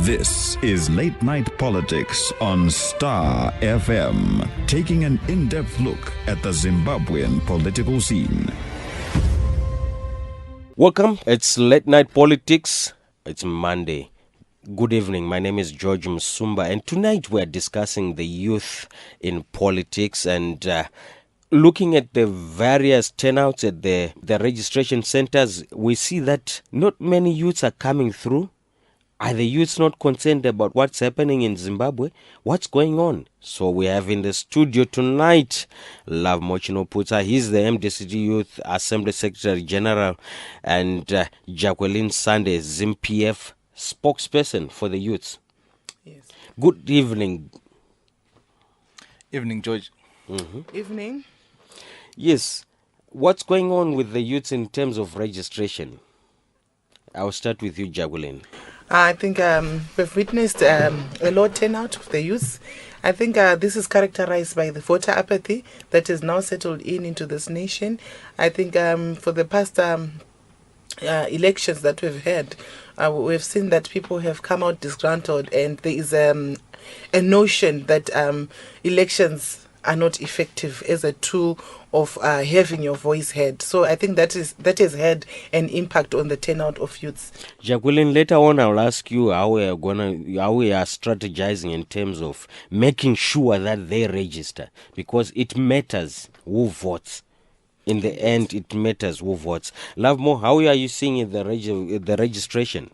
This is Late Night Politics on StarFM, taking an in-depth look at the Zimbabwean political scene. Welcome, it's Late Night Politics. It's Monday. Good evening, my name is George Msumba, and tonight we're discussing the youth in politics and looking at the various turnouts at the registration centers. We see that not many youths are coming through. Are the youths not concerned about what's happening in Zimbabwe? What's going on? So we have in the studio tonight Lovemore Chinoputsa. He's the MDC-T Youth Assembly Secretary General, and Jaqueline Sande, ZimPF spokesperson for the youths. Yes. Good evening. Evening, George. Evening. Yes. What's going on with the youths in terms of registration? I'll start with you, Jaqueline. I think we've witnessed a low turnout of the youth. I think this is characterized by the voter apathy that has now settled into this nation. I think for the past elections that we've had, we've seen that people have come out disgruntled, and there is a notion that elections are not effective as a tool of having your voice heard. So I think that has had an impact on the turnout of youths. Jaqueline, later on I'll ask you how we are strategizing in terms of making sure that they register, because it matters who votes. In the end, it matters who votes. Lovemore, how are you seeing the registration?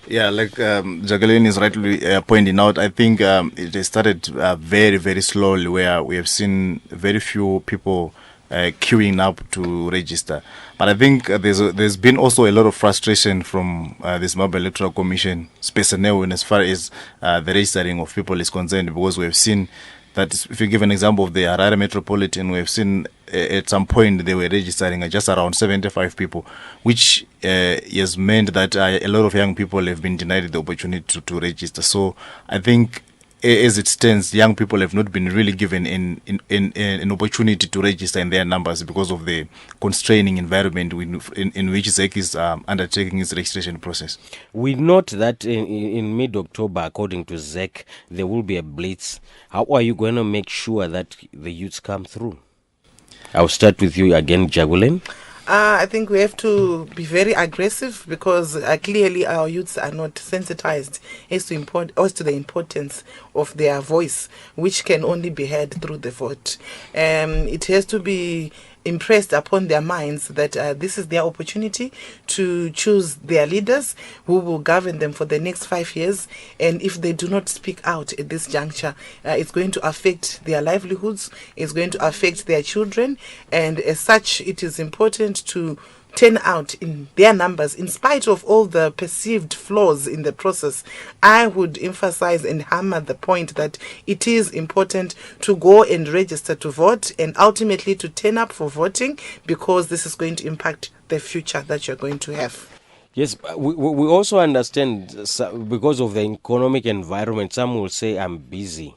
Yeah, like Jaqueline is rightly pointing out, I think it has started very, very slowly, where we have seen very few people queuing up to register. But I think there's been also a lot of frustration from the Zimbabwe Electoral Commission personnel as far as the registering of people is concerned, because we have seen that, if you give an example of the Harare Metropolitan, we have seen at some point they were registering just around 75 people, which has meant that a lot of young people have been denied the opportunity to register. So I think, as it stands, young people have not been really given an opportunity to register in their numbers because of the constraining environment in which ZEC is undertaking its registration process. We note that in mid-October, according to ZEC, there will be a blitz. How are you going to make sure that the youths come through? I'll start with you again, Jaqueline. I think we have to be very aggressive, because clearly our youths are not sensitized as to the importance of their voice, which can only be heard through the vote. It has to be impressed upon their minds that this is their opportunity to choose their leaders who will govern them for the next 5 years. And if they do not speak out at this juncture, it's going to affect their livelihoods, it's going to affect their children, and as such, it is important to turn out in their numbers in spite of all the perceived flaws in the process. I would emphasize and hammer the point that it is important to go and register to vote, and ultimately to turn up for voting, because this is going to impact the future that you're going to have. Yes, we also understand, because of the economic environment, some will say, I'm busy.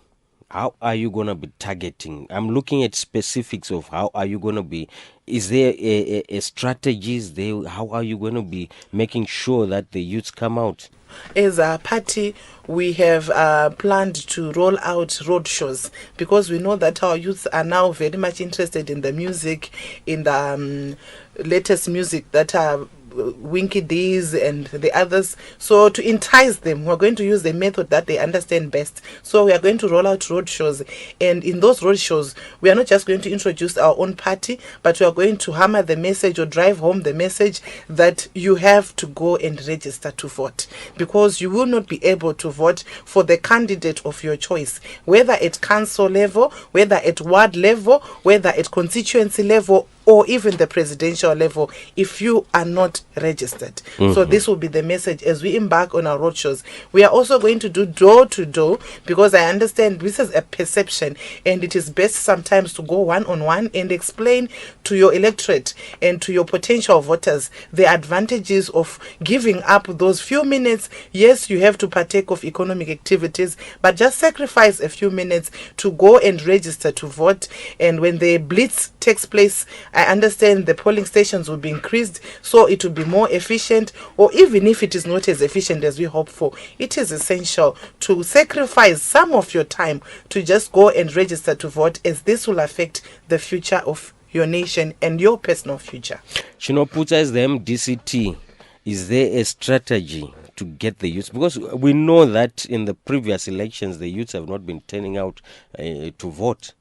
How are you going to be targeting? I'm looking at specifics of how are you going to be. Is there a strategies there? How are you going to be making sure that the youths come out? As a party, we have planned to roll out road shows, because we know that our youths are now very much interested in the music, in the latest music that are Winky D's and the others. So to entice them, we're going to use the method that they understand best. So we are going to roll out road shows, and in those road shows, we are not just going to introduce our own party, but we are going to hammer the message, or drive home the message, that you have to go and register to vote, because you will not be able to vote for the candidate of your choice, whether at council level, whether at ward level, whether at constituency level, or even the presidential level, if you are not registered. So this will be the message as we embark on our roadshows. We are also going to do door to door, because I understand this is a perception, and it is best sometimes to go one-on-one and explain to your electorate and to your potential voters the advantages of giving up those few minutes. Yes, you have to partake of economic activities, but just sacrifice a few minutes to go and register to vote. And when the blitz takes place, I understand the polling stations will be increased, so it will be more efficient, or even if it is not as efficient as we hope for, it is essential to sacrifice some of your time to just go and register to vote, as this will affect the future of your nation and your personal future. Chinoputsa, as the MDC-T, is there a strategy to get the youth? Because we know that in the previous elections, the youths have not been turning out to vote.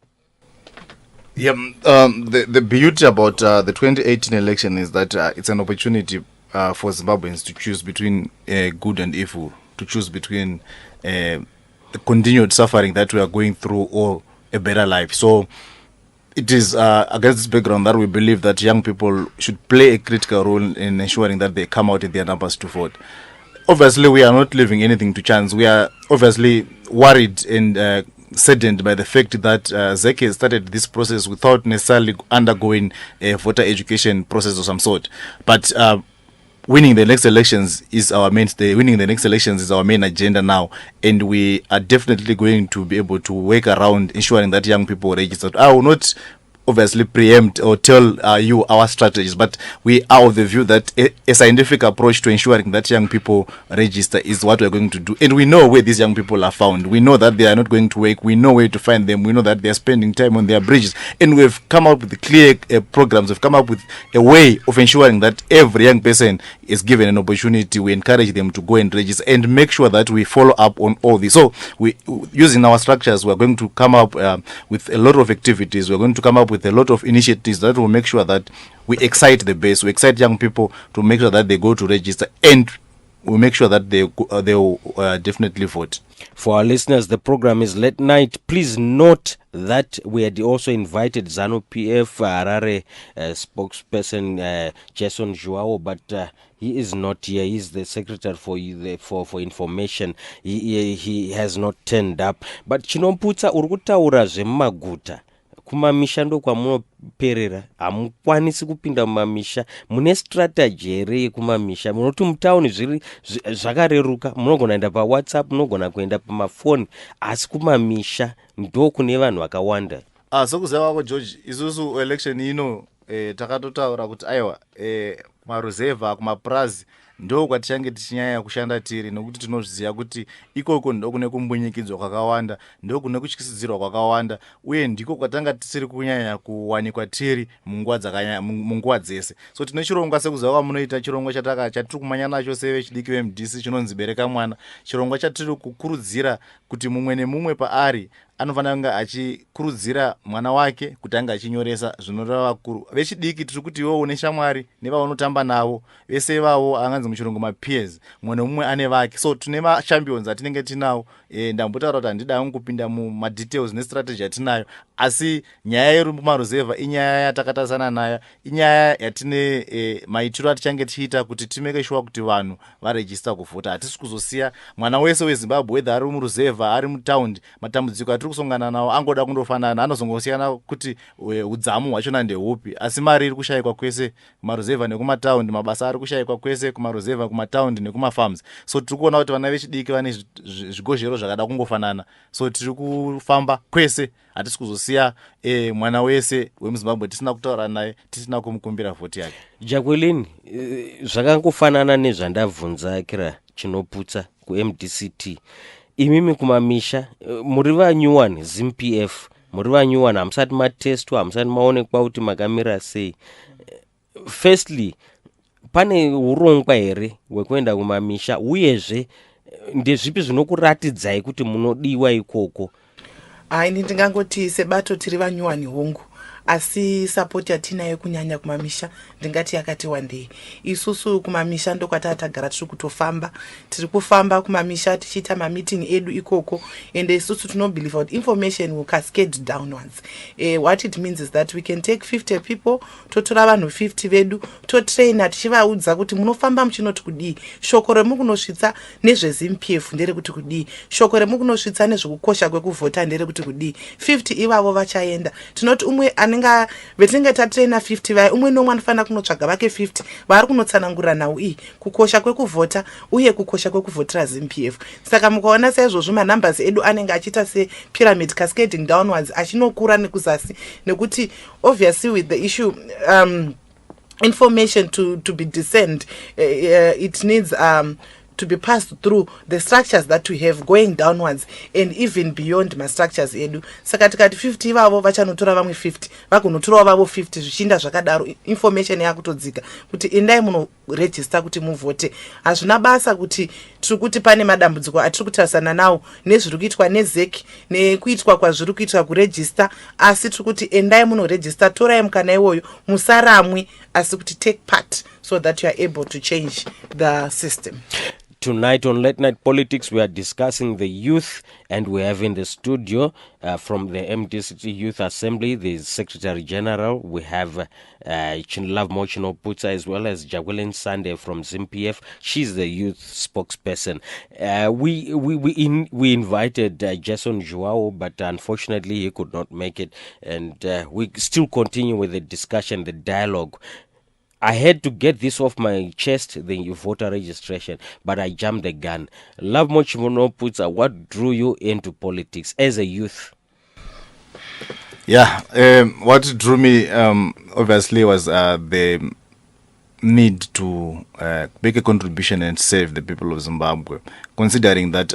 Yeah, the beauty about the 2018 election is that it's an opportunity for Zimbabweans to choose between good and evil, to choose between the continued suffering that we are going through or a better life. So it is against this background that we believe that young people should play a critical role in ensuring that they come out in their numbers to vote. Obviously, we are not leaving anything to chance. We are obviously worried and saddened by the fact that ZK started this process without necessarily undergoing a voter education process of some sort. But winning the next elections is our mainstay. Winning the next elections is our main agenda now, and we are definitely going to be able to work around ensuring that young people register. I will not obviously preempt or tell you our strategies, but we are of the view that a scientific approach to ensuring that young people register is what we're going to do. And we know where these young people are found. We know that they are not going to work. We know where to find them. We know that they are spending time on their bridges. And we've come up with clear programs. We've come up with a way of ensuring that every young person is given an opportunity. We encourage them to go and register and make sure that we follow up on all this. So we, using our structures, we're going to come up with a lot of activities. We're going to come up with a lot of initiatives that will make sure that we excite the base, we excite young people to make sure that they go to register, and we make sure that they will definitely vote. For our listeners, the program is Late Night. Please note that we had also invited ZimPF Harare spokesperson Jason Joao, but he is not here. He's the secretary for information. He has not turned up. But Chinoputsa, urikutaura zvemaguta kumamisha ndo kwamunoperera, hamukwanisi kupinda mumamisha. Mune strategy here yekumamisha? Munoti mutauni zviri zvakareruka, munogona kuenda pa WhatsApp, munogona kuenda pamafoni, asi kumamisha ndo kune vanhu vakawanda. Sokuziva kwako George, isusu election ino takatotaura kuti aiwa maruzeva kumaprazi ndo kwatichange tichinyanya kushanda tiri, nokuti tinozviziva kuti ikoko ndo kune kumbunyikidzwa kwakawanda, ndo kune kutyisidzirwa kwakawanda, uye ndiko kwatanga tisiri kunyanya kuwanikwa tiri munguva dzese. So tine chirongwa sekuziva kwamunoita, chirongwa chatiri kumanya nacho sevechidiki veMDC chinonzi bereka mwana, chirongwa chatiri kukurudzira kuti mumwe nemumwe paari anofanira kunge achikurudzira mwana wake kuti ange achinyoresa zvinoreva vakuru. Vechidiki tiri kuti iwo une shamwari nevaunotamba navo, vese vavo anganzi muchirungu mapeers, mumwe nemumwe ane vake. So tine machampions atinenge tinawo. Ndambotaura kuti handida hangu kupinda mumadetails nestrategy atinayo, asi nyaya yerumaruzeva inyaya yatakatarisana nayo, inyaya yatine maitiro atichange tichiita kuti timeke sure kuti vanhu varegister kuvhota. Hatisi kuzosiya mwana wese weZimbabwe, whether ari muruzeva ari mutaundi, matambudziko atiri kusongana nawo angoda kundofanana, anozongosiyana kuti udzamu hwachona ndehupi, asi mari iri kushayikwa kwese kumaruzeva nekumataundi, mabasa ari kushayikwa kwese kumaruzeva, kumataundi nekumafarms. So tiri kuona kuti vana vechidiki vane zvigozhero zvakada kungofanana. So tiri kufamba kwese, hatisi kuzosiya mwana wese wemuZimbabwe tisina kutaura naye, tisina kumukumbira vhoti yake. Jaqueline, zvakangofanana nezvandabvunza kira Chinoputsa kuMDC-T. Imimi kumamisha, muri vanyuwani ZimPF, muri vanyuwani hamusati matestwa, hamusati maonekwa kuti makamira sei. Firstly, pane urongwa here hwekuenda kumamisha, uyezve ndezvipi zvinokuratidzai kuti munodiwa ikoko? Ini ndingangoti sebato tiri vanyuwani hongu, asi support yatinayo kunyanya kumamisha ndingati yakati wandei. Isusu kumamisha ndo kwatatagara tiri kutofamba, tiri kufamba kumamisha tichiita meeting edu ikoko, and isusu tinobelieve that information will cascade downwards. What it means is that we can take 50 people, totora vanhu 50 vedu, totraina tichivaudza kuti munofamba muchinoti kudii, shoko remukunosvitsa nezveZimPF ndere kuti kudii, shoko remukunosvitsa nezvekukosha kwekuvhota ndere kuti kudii. 50 ivavo vachaenda. Tinoti umwe vetinenge tatraina 50 vaya umwe nomwe anofanira kunotsvaga vake 50 vari kunotsanangura nhau iyi kukosha kwekuvhota uye kukosha kwekuvhotera ZimPF. Saka mukaona saizvozvo manumbers edu anenge achiita sepyramid cascading downwards achinokura nekuzasi nekuti obviously with the issue information to be discerned, it needs to be passed through the structures that we have going downwards and even beyond my structures edu. Saka tikati 50 ivavo vachanotora vamwe 50 vakunotorawo vavo 50 zvichinda zvakadaro information yakutodzika kuti endai munoregister kuti muvhote. Hazvina basa kuti tiri kuti pane madambudziko atiri kutarisana nawo nezviri kuitwa nezek nekuitwa kwazviri kuitwa kuregister, asi tiri kuti endai munoregister, torai mukana iwoyo, musaramwe, asi kuti take part so that you are able to change the system. Tonight on Late Night Politics, we are discussing the youth, and we have in the studio from the MDC-T Youth Assembly, the Secretary General. We have Lovemore Chinoputsa, as well as Jaqueline Sande from ZimPF. She's the youth spokesperson. We invited Jason Joao, but unfortunately he could not make it, and we still continue with the discussion, the dialogue. I had to get this off my chest, the voter registration, but I jumped the gun. Lovemore Chinoputsa, what drew you into politics as a youth? Yeah, what drew me obviously was the need to make a contribution and save the people of Zimbabwe, considering that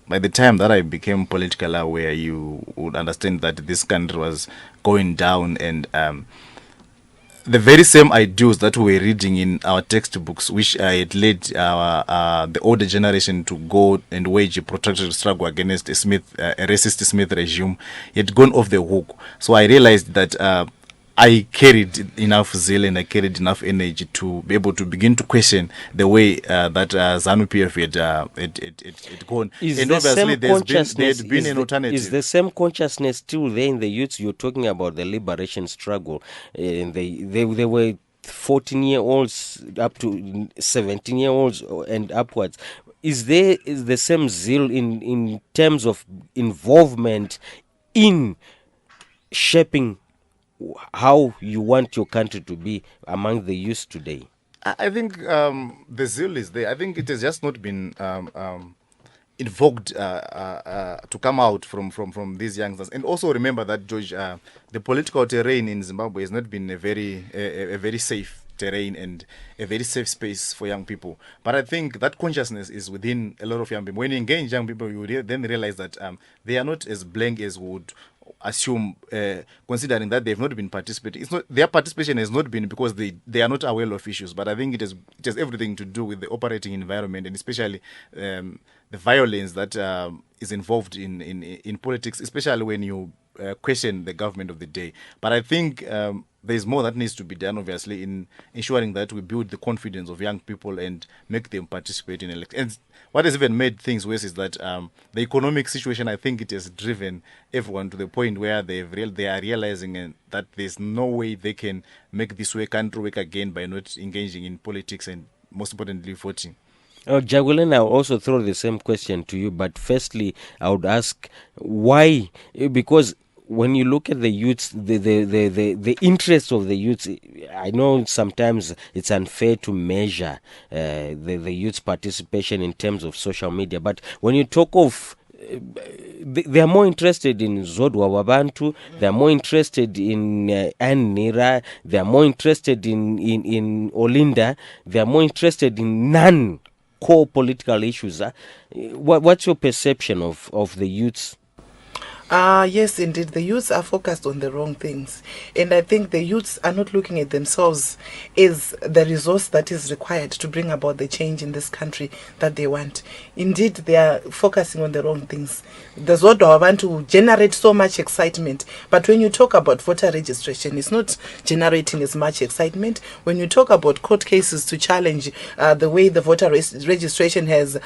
by the time that I became politically aware, you would understand that this country was going down, and the very same ideals that we were reading in our textbooks, which had led the older generation to go and wage a protracted struggle against a racist Smith regime, had gone off the hook. So I realized that I carried enough zeal and I carried enough energy to be able to begin to question the way that ZANU-PF had gone. And obviously there had been an alternative. Is the same consciousness still there in the youths? You're talking about the liberation struggle. And they were 14-year-olds up to 17-year-olds and upwards. Is the same zeal in terms of involvement in shaping how you want your country to be among the youth today? I think the zeal is there. I think it has just not been invoked to come out from these youngsters. And also remember that, George, the political terrain in Zimbabwe has not been a very safe terrain and a very safe space for young people. But I think that consciousness is within a lot of young people. When you engage young people, you then realize that they are not as blank as would assume, considering that they've not been participating. It's not, their participation has not been because they are not aware of issues, but I think it has everything to do with the operating environment, and especially the violence that is involved in politics, especially when you question the government of the day. But I think there's more that needs to be done, obviously, in ensuring that we build the confidence of young people and make them participate in elections. And what has even made things worse is that the economic situation, I think it has driven everyone to the point where they are realizing that there's no way they can make this country work again by not engaging in politics and, most importantly, voting. Jaqueline, I'll also throw the same question to you, but firstly, I would ask why, because when you look at the youths, the interest of the youths, I know sometimes it's unfair to measure the youth's participation in terms of social media, but when you talk of they are more interested in Zodwa Wabantu, they are more interested in Anira, they are more interested in Olinda, they are more interested in non-core political issues. What's your perception of the youths? Yes, indeed. The youths are focused on the wrong things. And I think the youths are not looking at themselves as the resource that is required to bring about the change in this country that they want. Indeed, they are focusing on the wrong things. The Zodwa want to generate so much excitement. But when you talk about voter registration, it's not generating as much excitement. When you talk about court cases to challenge the way the voter registration has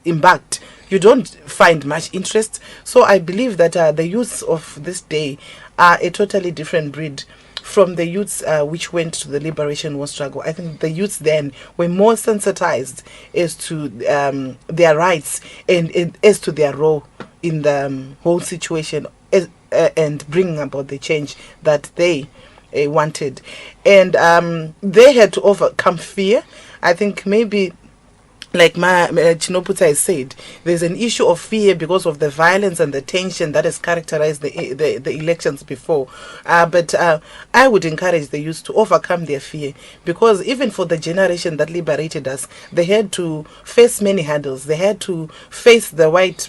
embarked, you don't find much interest. So I believe that the youths of this day are a totally different breed from the youths which went to the liberation war struggle. I think the youths then were more sensitized as to their rights and as to their role in the whole situation, and bringing about the change that they wanted. And they had to overcome fear. I think maybe, like my Chinoputsa has said, there's an issue of fear because of the violence and the tension that has characterized the elections before. But I would encourage the youth to overcome their fear, because even for the generation that liberated us, they had to face many hurdles. They had to face the white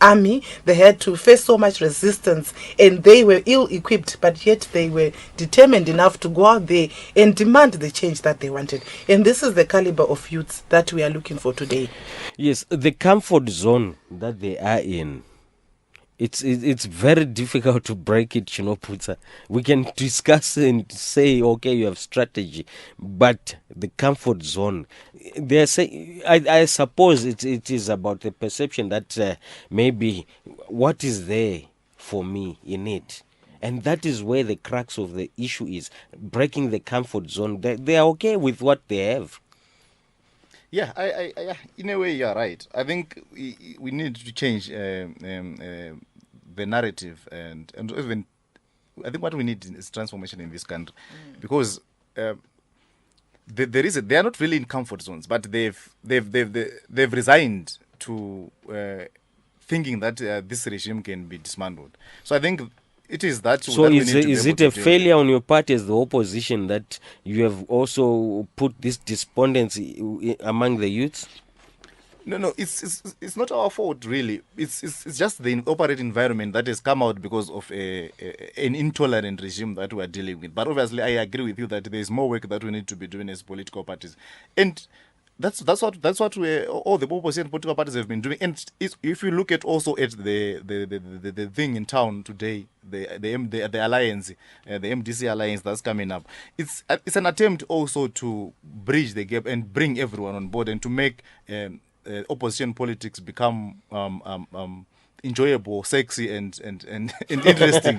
army. They had to face so much resistance, and they were ill-equipped, but yet they were determined enough to go out there and demand the change that they wanted. And this is the caliber of youths that we are looking for today. Yes, the comfort zone that they are in, it's very difficult to break it, Chinoputsa. We can discuss and say, okay, you have strategy, but the comfort zone, they say, I suppose it is about the perception that maybe what is there for me in it. And that is where the crux of the issue is, breaking the comfort zone. They are okay with what they have. Yeah, I in a way, you're right. I think we need to change the narrative, and even I think what we need is transformation in this country, because they are not really in comfort zones, but they've resigned to thinking that this regime can be dismantled. So I think it is that. So that is it a failure on your part as the opposition that you have also put this despondency among the youths? No, it's not our fault really. It's just the operating environment that has come out because of an intolerant regime that we are dealing with. But obviously, I agree with you that there is more work that we need to be doing as political parties, and that's what all the opposition political parties have been doing. And if you look at also at the thing in town today, the alliance, the MDC alliance that's coming up, it's an attempt also to bridge the gap and bring everyone on board and to make opposition politics become enjoyable, sexy, and interesting.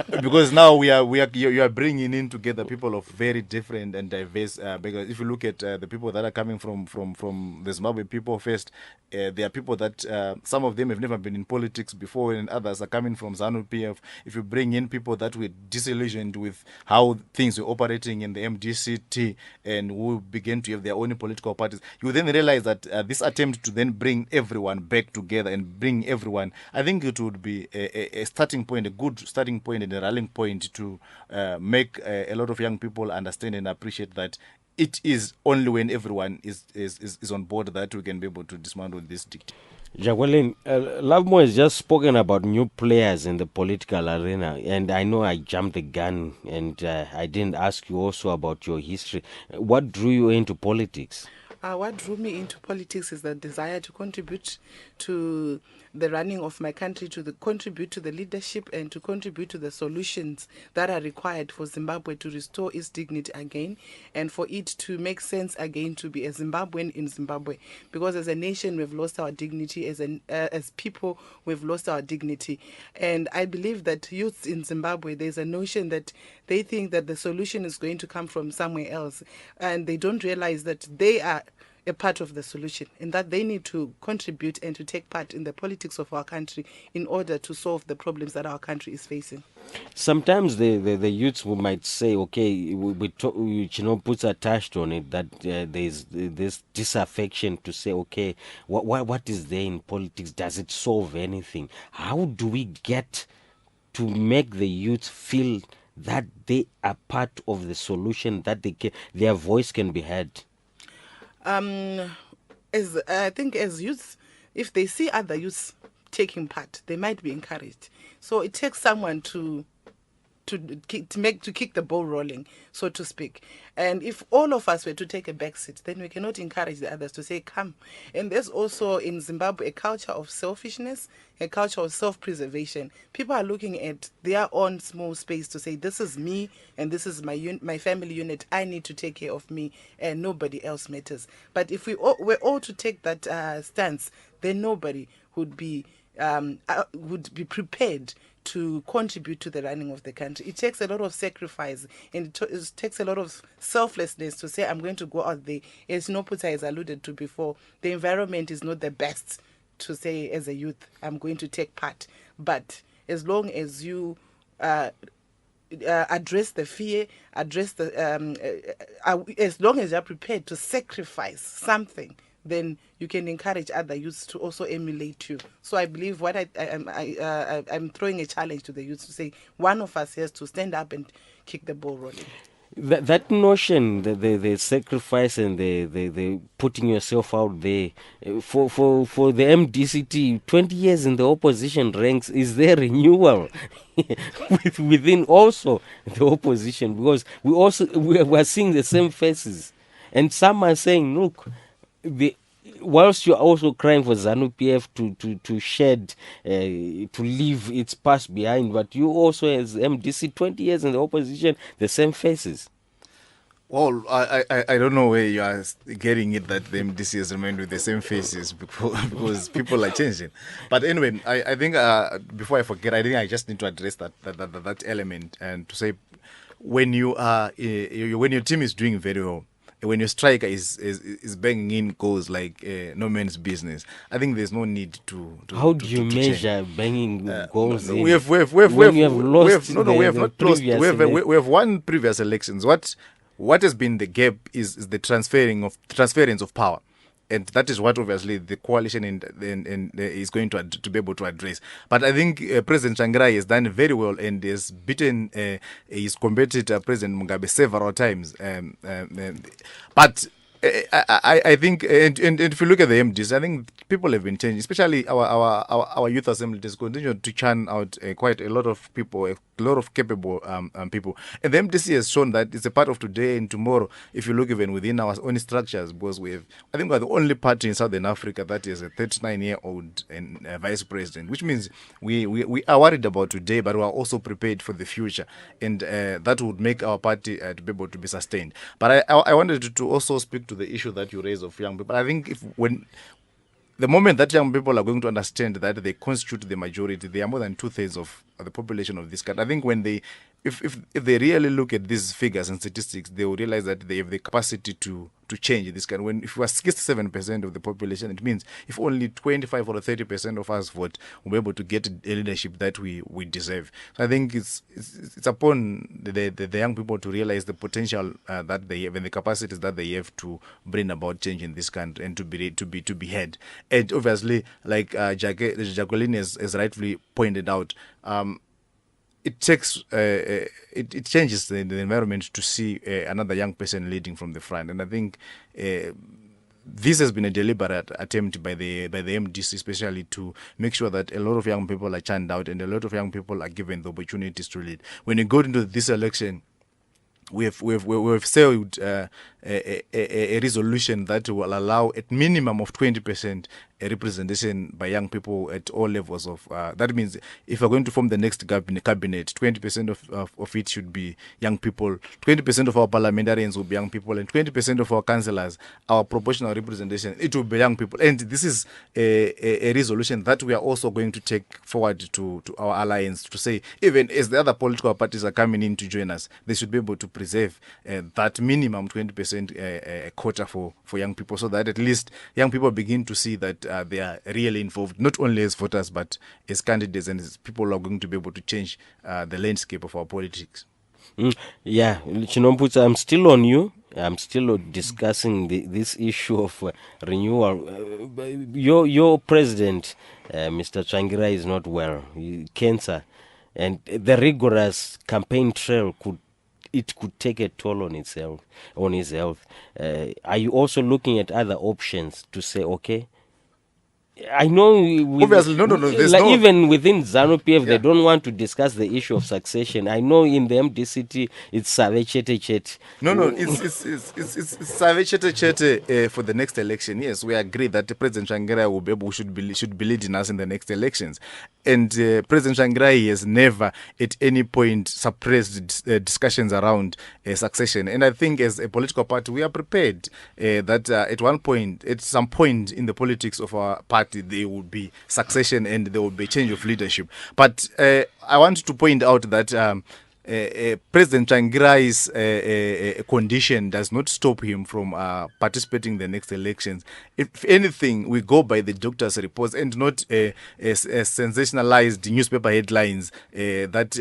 Because now you are bringing in together people of very different and diverse. Because if you look at the people that are coming from the Zimbabwe People First, there are people that some of them have never been in politics before, and others are coming from ZimPF. If you bring in people that were disillusioned with how things were operating in the MDC-T and who began to have their own political parties, you then realize that this attempt to then bring everyone back together and bring everyone, I think it would be a starting point, a good starting point and a rallying point to make a lot of young people understand and appreciate that it is only when everyone is on board that we can be able to dismantle this dictatorship. Jaqueline, Lovemore has just spoken about new players in the political arena, and I know I jumped the gun and I didn't ask you also about your history. What drew you into politics? What drew me into politics is the desire to contribute to the running of my country, to contribute to the leadership and to contribute to the solutions that are required for Zimbabwe to restore its dignity again and for it to make sense again to be a Zimbabwean in Zimbabwe. Because as a nation, we've lost our dignity. As people, we've lost our dignity. And I believe that youths in Zimbabwe, there's a notion that they think that the solution is going to come from somewhere else. And they don't realize that they are a part of the solution and that they need to contribute and to take part in the politics of our country in order to solve the problems that our country is facing. Sometimes the youths who might say, okay, Chinoputsa touched on it, that there's this disaffection to say, okay, what is there in politics? Does it solve anything? How do we get to make the youth feel that they are part of the solution, that their voice can be heard? I think as youths, if they see other youths taking part, they might be encouraged. So it takes someone to kick the ball rolling, so to speak. And if all of us were to take a back seat, then we cannot encourage the others to say, come. And there's also in Zimbabwe a culture of selfishness, a culture of self-preservation. People are looking at their own small space to say, this is me and this is my family unit. I need to take care of me and nobody else matters. But if we're all to take that stance, then nobody would be prepared to contribute to the running of the country. It takes a lot of sacrifice and it takes a lot of selflessness to say, I'm going to go out there. As Chinoputsa has alluded to before, the environment is not the best to say, as a youth, I'm going to take part. But as long as you address the fear, address the as long as you're prepared to sacrifice something, then you can encourage other youths to also emulate you. So I believe what I'm throwing a challenge to the youths to say, one of us has to stand up and kick the ball rolling. That notion, the sacrifice and the putting yourself out there, for the MDC-T, 20 years in the opposition ranks, is there renewal within also the opposition? Because we are seeing the same faces, and some are saying, look, whilst you're also crying for ZimPF to shed, to leave its past behind, but you also, as MDC, 20 years in the opposition, the same faces. Well, I don't know where you are getting it that the MDC has remained with the same faces because people are changing. But anyway, I think before I forget, I think I just need to address that element and to say, when you are when your team is doing very well, when your striker is banging in goals like no man's business, I think there's no need to How do you measure change. banging goals? We have not lost. We have won previous elections. What has been the gap is the transference of power. And that is what obviously the coalition is going to be able to address. But I think President Tsvangirai has done very well and has beaten his competitor, President Mugabe, several times. But I think, and if you look at the MDs, I think people have been changing, especially our youth assemblies continue to churn out quite a lot of people, a lot of capable people. And the MDC has shown that it's a part of today and tomorrow, if you look even within our own structures, because I think we're the only party in Southern Africa that is a 39-year-old and vice president, which means we are worried about today, but we are also prepared for the future. And that would make our party to be able to be sustained. But I wanted to also speak to the issue that you raise of young people. I think the moment that young people are going to understand that they constitute the majority, they are more than 2/3 of the population of this country. I think when if they really look at these figures and statistics, they will realize that they have the capacity to change this country. If we are 67% of the population, it means if only 25 or 30% of us vote, we'll be able to get a leadership that we deserve. So I think it's upon the young people to realize the potential that they have and the capacities that they have to bring about change in this country and to be heard. And obviously, like Jaqueline has rightfully pointed out, it takes it changes the environment to see another young person leading from the front, and I think this has been a deliberate attempt by the MDC, especially to make sure that a lot of young people are churned out and a lot of young people are given the opportunities to lead. When you go into this election, we have sailed a resolution that will allow at minimum of 20% representation by young people at all levels of. That means if we're going to form the next cabinet, 20% of it should be young people. 20% of our parliamentarians will be young people, and 20% of our councillors, our proportional representation, it will be young people. And this is a resolution that we are also going to take forward to our alliance to say, even as the other political parties are coming in to join us, they should be able to preserve that minimum 20% quota for young people, so that at least young people begin to see that they are really involved, not only as voters, but as candidates and as people who are going to be able to change the landscape of our politics. Yeah, Chinoputsa, I'm still on you. I'm still discussing this issue of renewal. Your president, Mr. Tsvangirai, is not well. Cancer. And the rigorous campaign trail could take a toll on his health. Are you also looking at other options to say, okay, I know obviously even within ZANU-PF they don't want to discuss the issue of succession. I know in the MDC-T it's Save Chete Chete. It's Save Chete Chete for the next election. Yes, we agree that President Tsvangirai should be leading us in the next elections. And President Tsvangirai has never at any point suppressed discussions around succession. And I think as a political party we are prepared that at some point in the politics of our party there will be succession and there will be change of leadership. But I want to point out that President Tsvangirai's condition does not stop him from participating in the next elections. If anything, we go by the doctor's reports and not sensationalized newspaper headlines that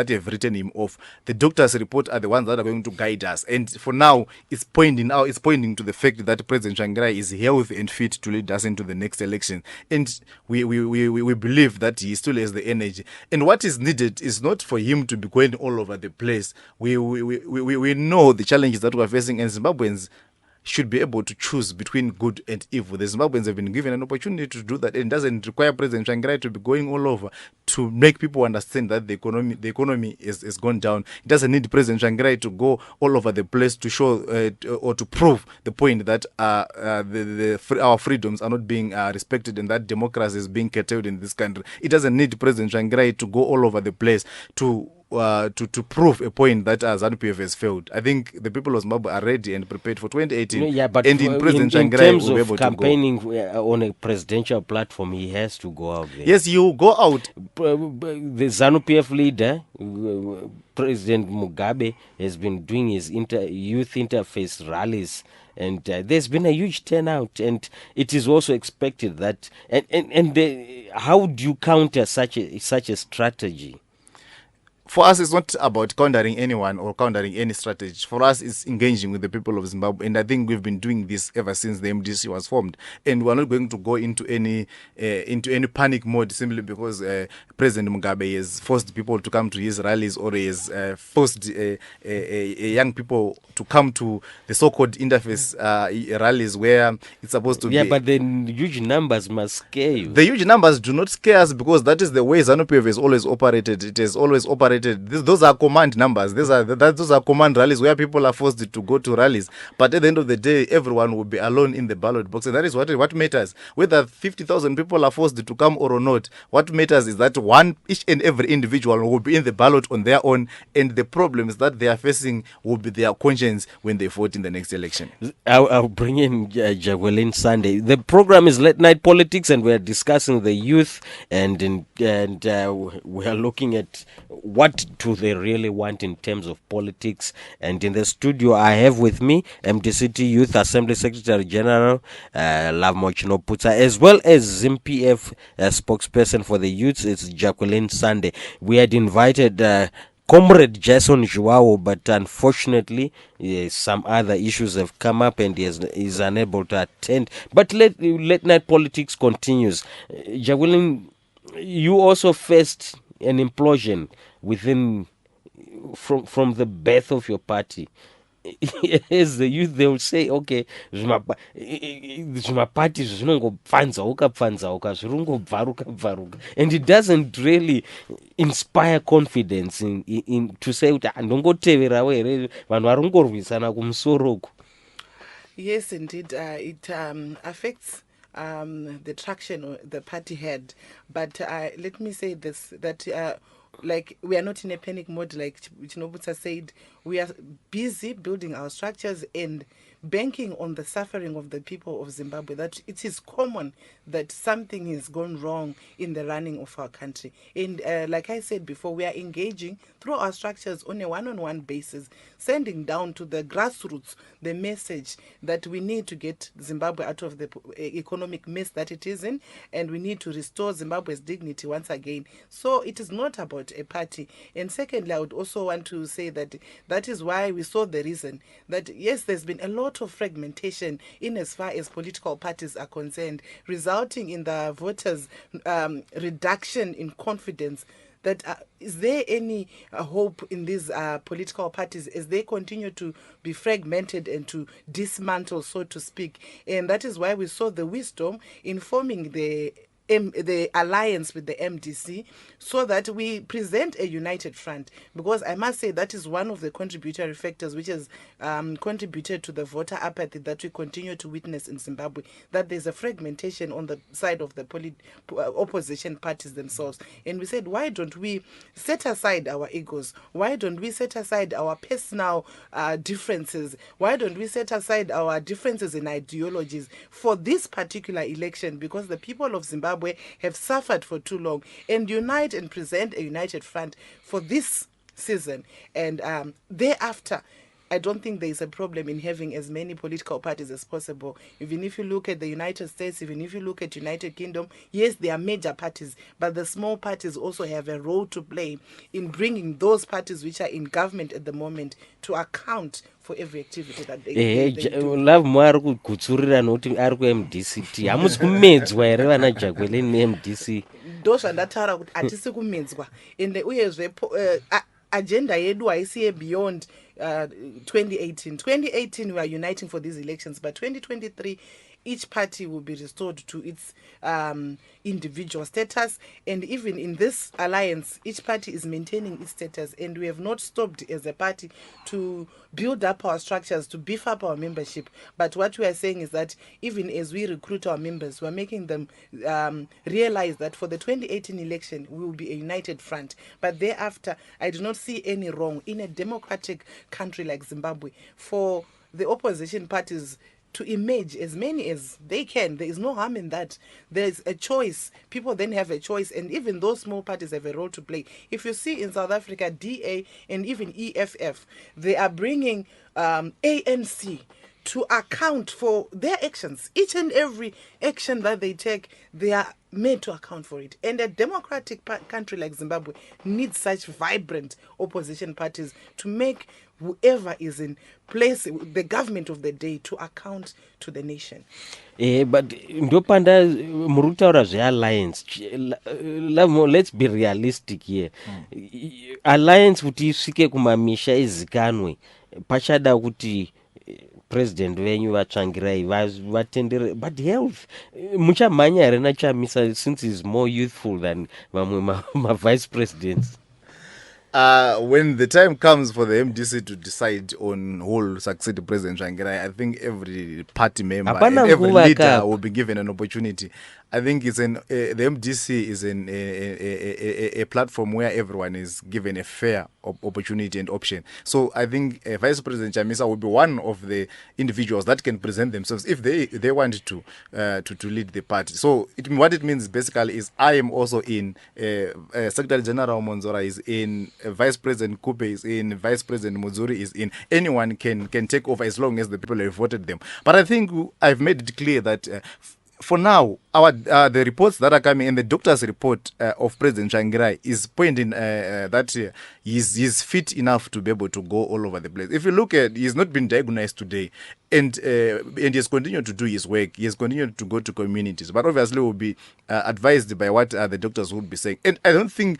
have written him off. The doctor's report are the ones that are going to guide us. And for now, it's pointing to the fact that President Tsvangirai is healthy and fit to lead us into the next election. And we believe that he still has the energy. And what is needed is not for him to be going all over the place. We know the challenges that we're facing, and Zimbabweans should be able to choose between good and evil. The Zimbabweans have been given an opportunity to do that, and it doesn't require President Tsvangirai to be going all over to make people understand that the economy is gone down. It doesn't need President Tsvangirai to go all over the place to show or to prove the point that our freedoms are not being respected and that democracy is being curtailed in this country. It doesn't need President Tsvangirai to go all over the place to prove a point that ZimPF has failed. I think the people of Zimbabwe are ready and prepared for 2018. Yeah, but and in President in Tsvangirai terms will be of able campaigning on a presidential platform, he has to go out there. Yes, you go out. The ZANU-PF leader, President Mugabe, has been doing his youth interface rallies, and there's been a huge turnout, and it is also expected that. How do you counter such a strategy? For us, it's not about countering anyone or countering any strategy. For us, it's engaging with the people of Zimbabwe. And I think we've been doing this ever since the MDC was formed. And we're not going to go into any panic mode simply because President Mugabe has forced people to come to his rallies, or he has forced young people to come to the so-called interface rallies where it's supposed to be. Yeah, but the huge numbers must scare you. The huge numbers do not scare us because that is the way ZANU-PF has always operated. It has always operated. Those are command numbers. Those are command rallies where people are forced to go to rallies. But at the end of the day, everyone will be alone in the ballot box. And that is what matters. Whether 50,000 people are forced to come or not, what matters is that each and every individual will be in the ballot on their own. And the problems that they are facing will be their conscience when they vote in the next election. I'll bring in Jaqueline Sande. The program is Late Night Politics, and we're discussing the youth, and we are looking at what do they really want in terms of politics. And in the studio, I have with me MDC-T Youth Assembly Secretary General Lovemore Chinoputsa, as well as ZimPF spokesperson for the youths. It's Jaqueline Sande. We had invited Comrade Jason Joao, but unfortunately some other issues have come up and he is unable to attend. But Late Night Politics continues. Jaqueline, you also faced an implosion from the birth of your party. As the youth, they will say, okay, zvimapati zvinongopfanzauka zvirongobvaruka, and it doesn't really inspire confidence in to say kuti ndongoteverawo here vanhu varongorwisana kumusoroku. Yes, indeed, it affects the traction the party had. But let me say this, that like, we are not in a panic mode, like Chinoputsa said. We are busy building our structures and banking on the suffering of the people of Zimbabwe, that it is common that something has gone wrong in the running of our country. And like I said before, we are engaging through our structures on a one-on-one basis, sending down to the grassroots the message that we need to get Zimbabwe out of the economic mess that it is in, and we need to restore Zimbabwe's dignity once again. So it is not about a party. And secondly, I would also want to say that that is why we saw the reason that, yes, there's been a lot of fragmentation in as far as political parties are concerned, resulting in the voters' reduction in confidence. That is there any hope in these political parties as they continue to be fragmented and to dismantle, so to speak? And that is why we saw the wisdom in forming the alliance with the MDC, so that we present a united front, because I must say that is one of the contributory factors which has contributed to the voter apathy that we continue to witness in Zimbabwe, that there's a fragmentation on the side of the opposition parties themselves. And we said, why don't we set aside our egos? Why don't we set aside our personal differences? Why don't we set aside our differences in ideologies for this particular election? Because the people of Zimbabwe have suffered for too long, and unite and present a united front for this season. And thereafter, I don't think there is a problem in having as many political parties as possible. Even if you look at the United States, even if you look at United Kingdom, yes, there are major parties, but the small parties also have a role to play in bringing those parties which are in government at the moment to account for every activity that they do. Lovemore ari kugutsurira nokuti ari ku-MDC-T hamusi kumedzwa here vana Jaqueline ne-MDC. Ndo zvandataura kuti hatisi kumedzwa ende uyezve agenda yedu haisi beyond 2018 we are uniting for these elections, but 2023 each party will be restored to its individual status, and even in this alliance each party is maintaining its status, and we have not stopped as a party to build up our structures, to beef up our membership. But what we are saying is that even as we recruit our members, we are making them realize that for the 2018 election we will be a united front, but thereafter I do not see any wrong in a democratic country like Zimbabwe for the opposition parties to emerge as many as they can. There is no harm in that. There's a choice. People then have a choice, and even those small parties have a role to play. If you see in South Africa, DA and even EFF, they are bringing ANC to account for their actions. Each and every action that they take, they are made to account for it. And a democratic country like Zimbabwe needs such vibrant opposition parties to make whoever is in place, the government of the day, to account to the nation. But ndopanda muri kutaura zvealliance, let's be realistic here. Alliance kuti isvike kumamisha izikanwe pachada kuti president venyu vatsvangirai vatendere, but health muchamhanya here nachamisa since he's more youthful than vamwe ma-vice presidents. When the time comes for the MDC to decide on who will succeed President Tsvangirai, I think every party member and every leader will be given an opportunity. I think it's the MDC is a platform where everyone is given a fair opportunity and option. So I think Vice President Chamisa will be one of the individuals that can present themselves if they want to lead the party. So what it means basically is I am also in, Secretary General Monzora is in, Vice President Kupe is in, Vice President Muzuri is in. Anyone can take over as long as the people have voted them. But I think I've made it clear that for now, the reports that are coming, and the doctor's report of President Tsvangirai is pointing that he's fit enough to be able to go all over the place. If you look at, he's not been diagnosed today, and he has continued to do his work. He has continued to go to communities, but obviously will be advised by what the doctors would be saying. And I don't think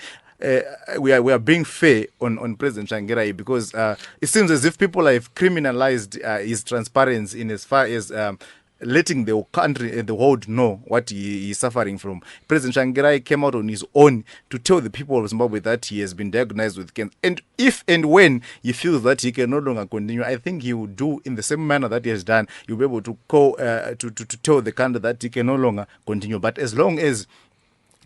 we are being fair on President Tsvangirai, because it seems as if people have criminalized his transparency in as far as letting the country and the world know what he is suffering from. President Tsvangirai came out on his own to tell the people of Zimbabwe that he has been diagnosed with cancer. And if and when he feels that he can no longer continue, I think he will do in the same manner that he has done. He'll be able to call to tell the country that he can no longer continue. But as long as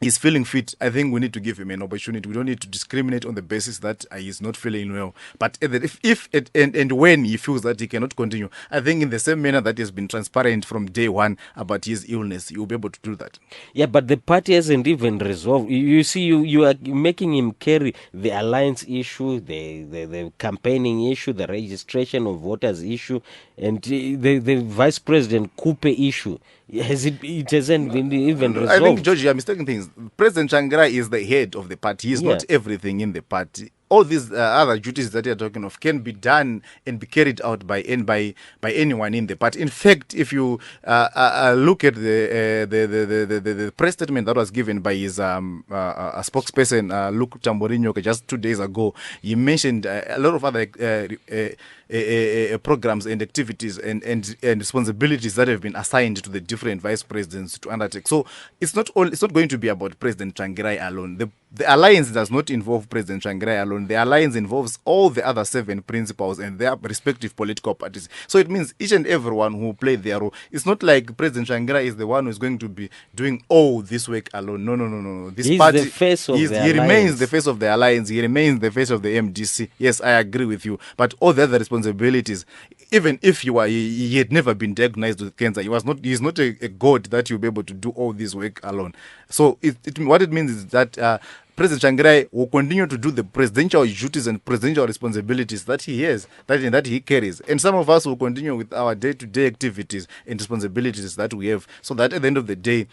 he's feeling fit, I think we need to give him an opportunity. We don't need to discriminate on the basis that he's not feeling well. But if and when he feels that he cannot continue, I think in the same manner that he has been transparent from day one about his illness, he will be able to do that. Yeah, but the party hasn't even resolved. You see, you are making him carry the alliance issue, the campaigning issue, the registration of voters issue, and the Vice President Kupe issue. It hasn't been even resolved. I think, George, you are mistaking things. President Tsvangirai is the head of the party. He is not everything in the party. All these other duties that you're talking of can be done and be carried out by anyone in the party. In fact, if you look at the press statement that was given by his spokesperson, Luke Tamborinho, just 2 days ago, he mentioned a lot of other programs and activities and responsibilities that have been assigned to the different vice presidents to undertake. So it's not going to be about President Tsvangirai alone. The alliance does not involve President Tsvangirai alone. The alliance involves all the other 7 principals and their respective political parties. So it means each and everyone who play their role. It's not like President Tsvangirai is the one who is going to be doing all this work alone. No. He's the face of the alliance. He remains the face of the alliance. He remains the face of the MDC. Yes, I agree with you. But all the other responsibilities, even if he had never been diagnosed with cancer, he's not a god that you'll be able to do all this work alone. So what it means is that President Changirai will continue to do the presidential duties and presidential responsibilities that he has, that he carries. And some of us will continue with our day-to-day activities and responsibilities that we have, so that at the end of the day,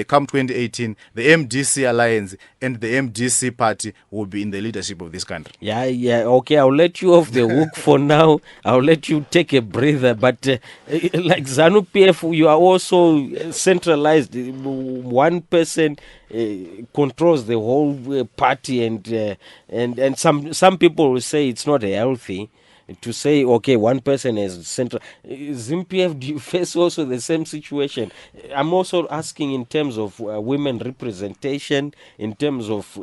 come 2018, the MDC Alliance and the MDC party will be in the leadership of this country. Yeah, okay, I'll let you off the hook for now. I'll let you take a breather. But like ZANU-PF, you are also centralized. One person controls the whole party, and some people will say it's not healthy to say, okay, one person is central. ZimPF, do you face also the same situation? I'm also asking in terms of women representation, in terms of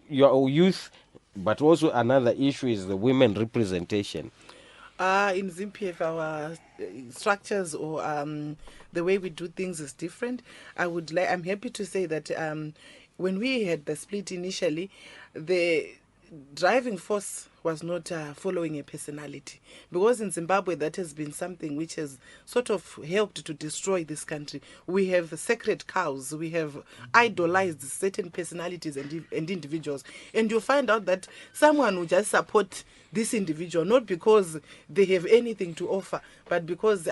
your youth, but also another issue is the women representation. In ZimPF, our structures or the way we do things is different. I'm happy to say that when we had the split initially, the driving force was not following a personality, because in Zimbabwe that has been something which has sort of helped to destroy this country. We have sacred cows, we have idolized certain personalities and individuals, and you find out that someone will just support this individual not because they have anything to offer, but because they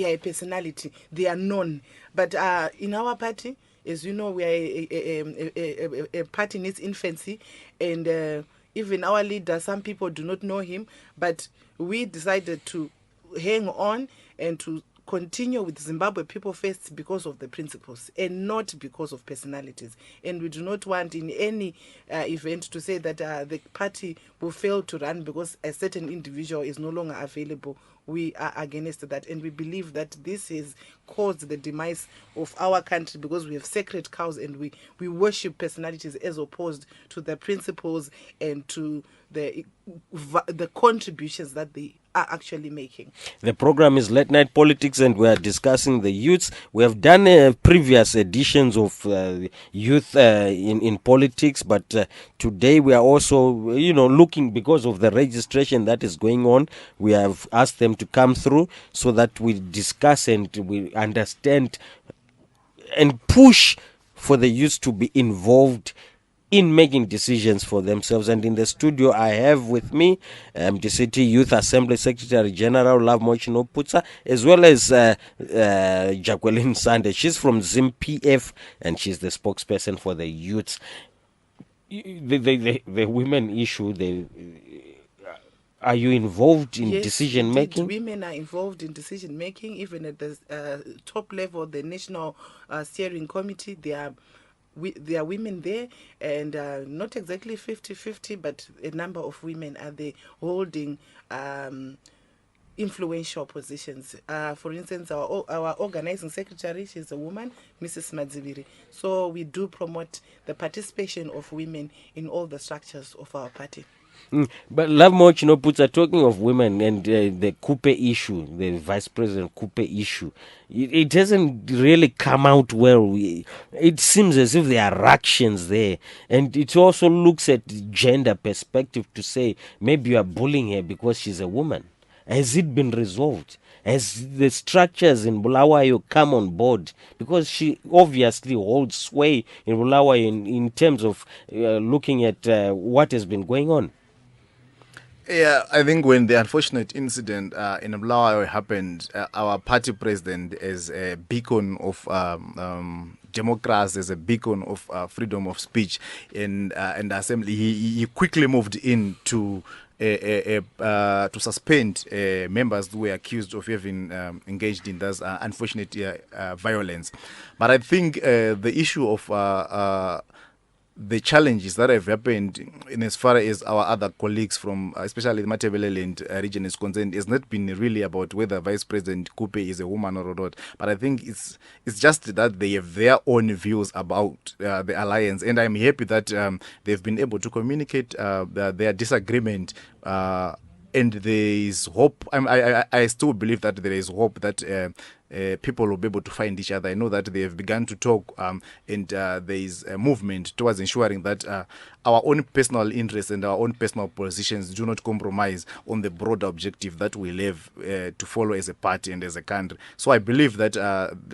are a personality, they are known. But in our party, as you know, we are a party in its infancy, and even our leader, some people do not know him, but we decided to hang on and to continue with Zimbabwe People First because of the principles and not because of personalities. And we do not want in any event to say that the party will fail to run because a certain individual is no longer available. We are against that, and we believe that this has caused the demise of our country because we have sacred cows and we worship personalities as opposed to the principles and to the contributions that they are actually making. The program is Late Night Politics, and we are discussing the youths. We have done previous editions of youth in politics, but today we are also, looking because of the registration that is going on. We have asked them to come through so that we discuss and we understand and push for the youth to be involved in making decisions for themselves. And in the studio, I have with me MDC-T Youth Assembly Secretary General Lovemore Chinoputsa, as well as Jaqueline Sande. She's from ZimPF, and she's the spokesperson for the youths. The women issue, are you involved in decision making? Women are involved in decision making, even at the top level, the National Steering Committee. There are women there, and not exactly 50-50, but a number of women are there holding influential positions. For instance, our organizing secretary, she's a woman, Mrs. Madziviri. So we do promote the participation of women in all the structures of our party. But Lovemore Chinoputsa, talking of women and the Coupe issue, the Vice President Coupe issue, it doesn't really come out well. It seems as if there are ructions there, and it also looks at gender perspective to say maybe you are bullying her because she's a woman. Has it been resolved? Has the structures in Bulawayo come on board? Because she obviously holds sway in Bulawayo in terms of looking at what has been going on. Yeah, I think when the unfortunate incident in Bulawayo happened, our party president, as a beacon of democracy, as a beacon of freedom of speech and assembly, he quickly moved in to suspend members who were accused of having engaged in this unfortunate violence. But I think the issue of the challenges that have happened in as far as our other colleagues from especially the Matabeleland region is concerned is not been really about whether Vice President Coupe is a woman or not, but I think it's just that they have their own views about the alliance, and I'm happy that they've been able to communicate their disagreement, and there is hope. I still believe that there is hope that people will be able to find each other. I know that they have begun to talk, and there is a movement towards ensuring that our own personal interests and our own personal positions do not compromise on the broader objective that we have to follow as a party and as a country. So I believe that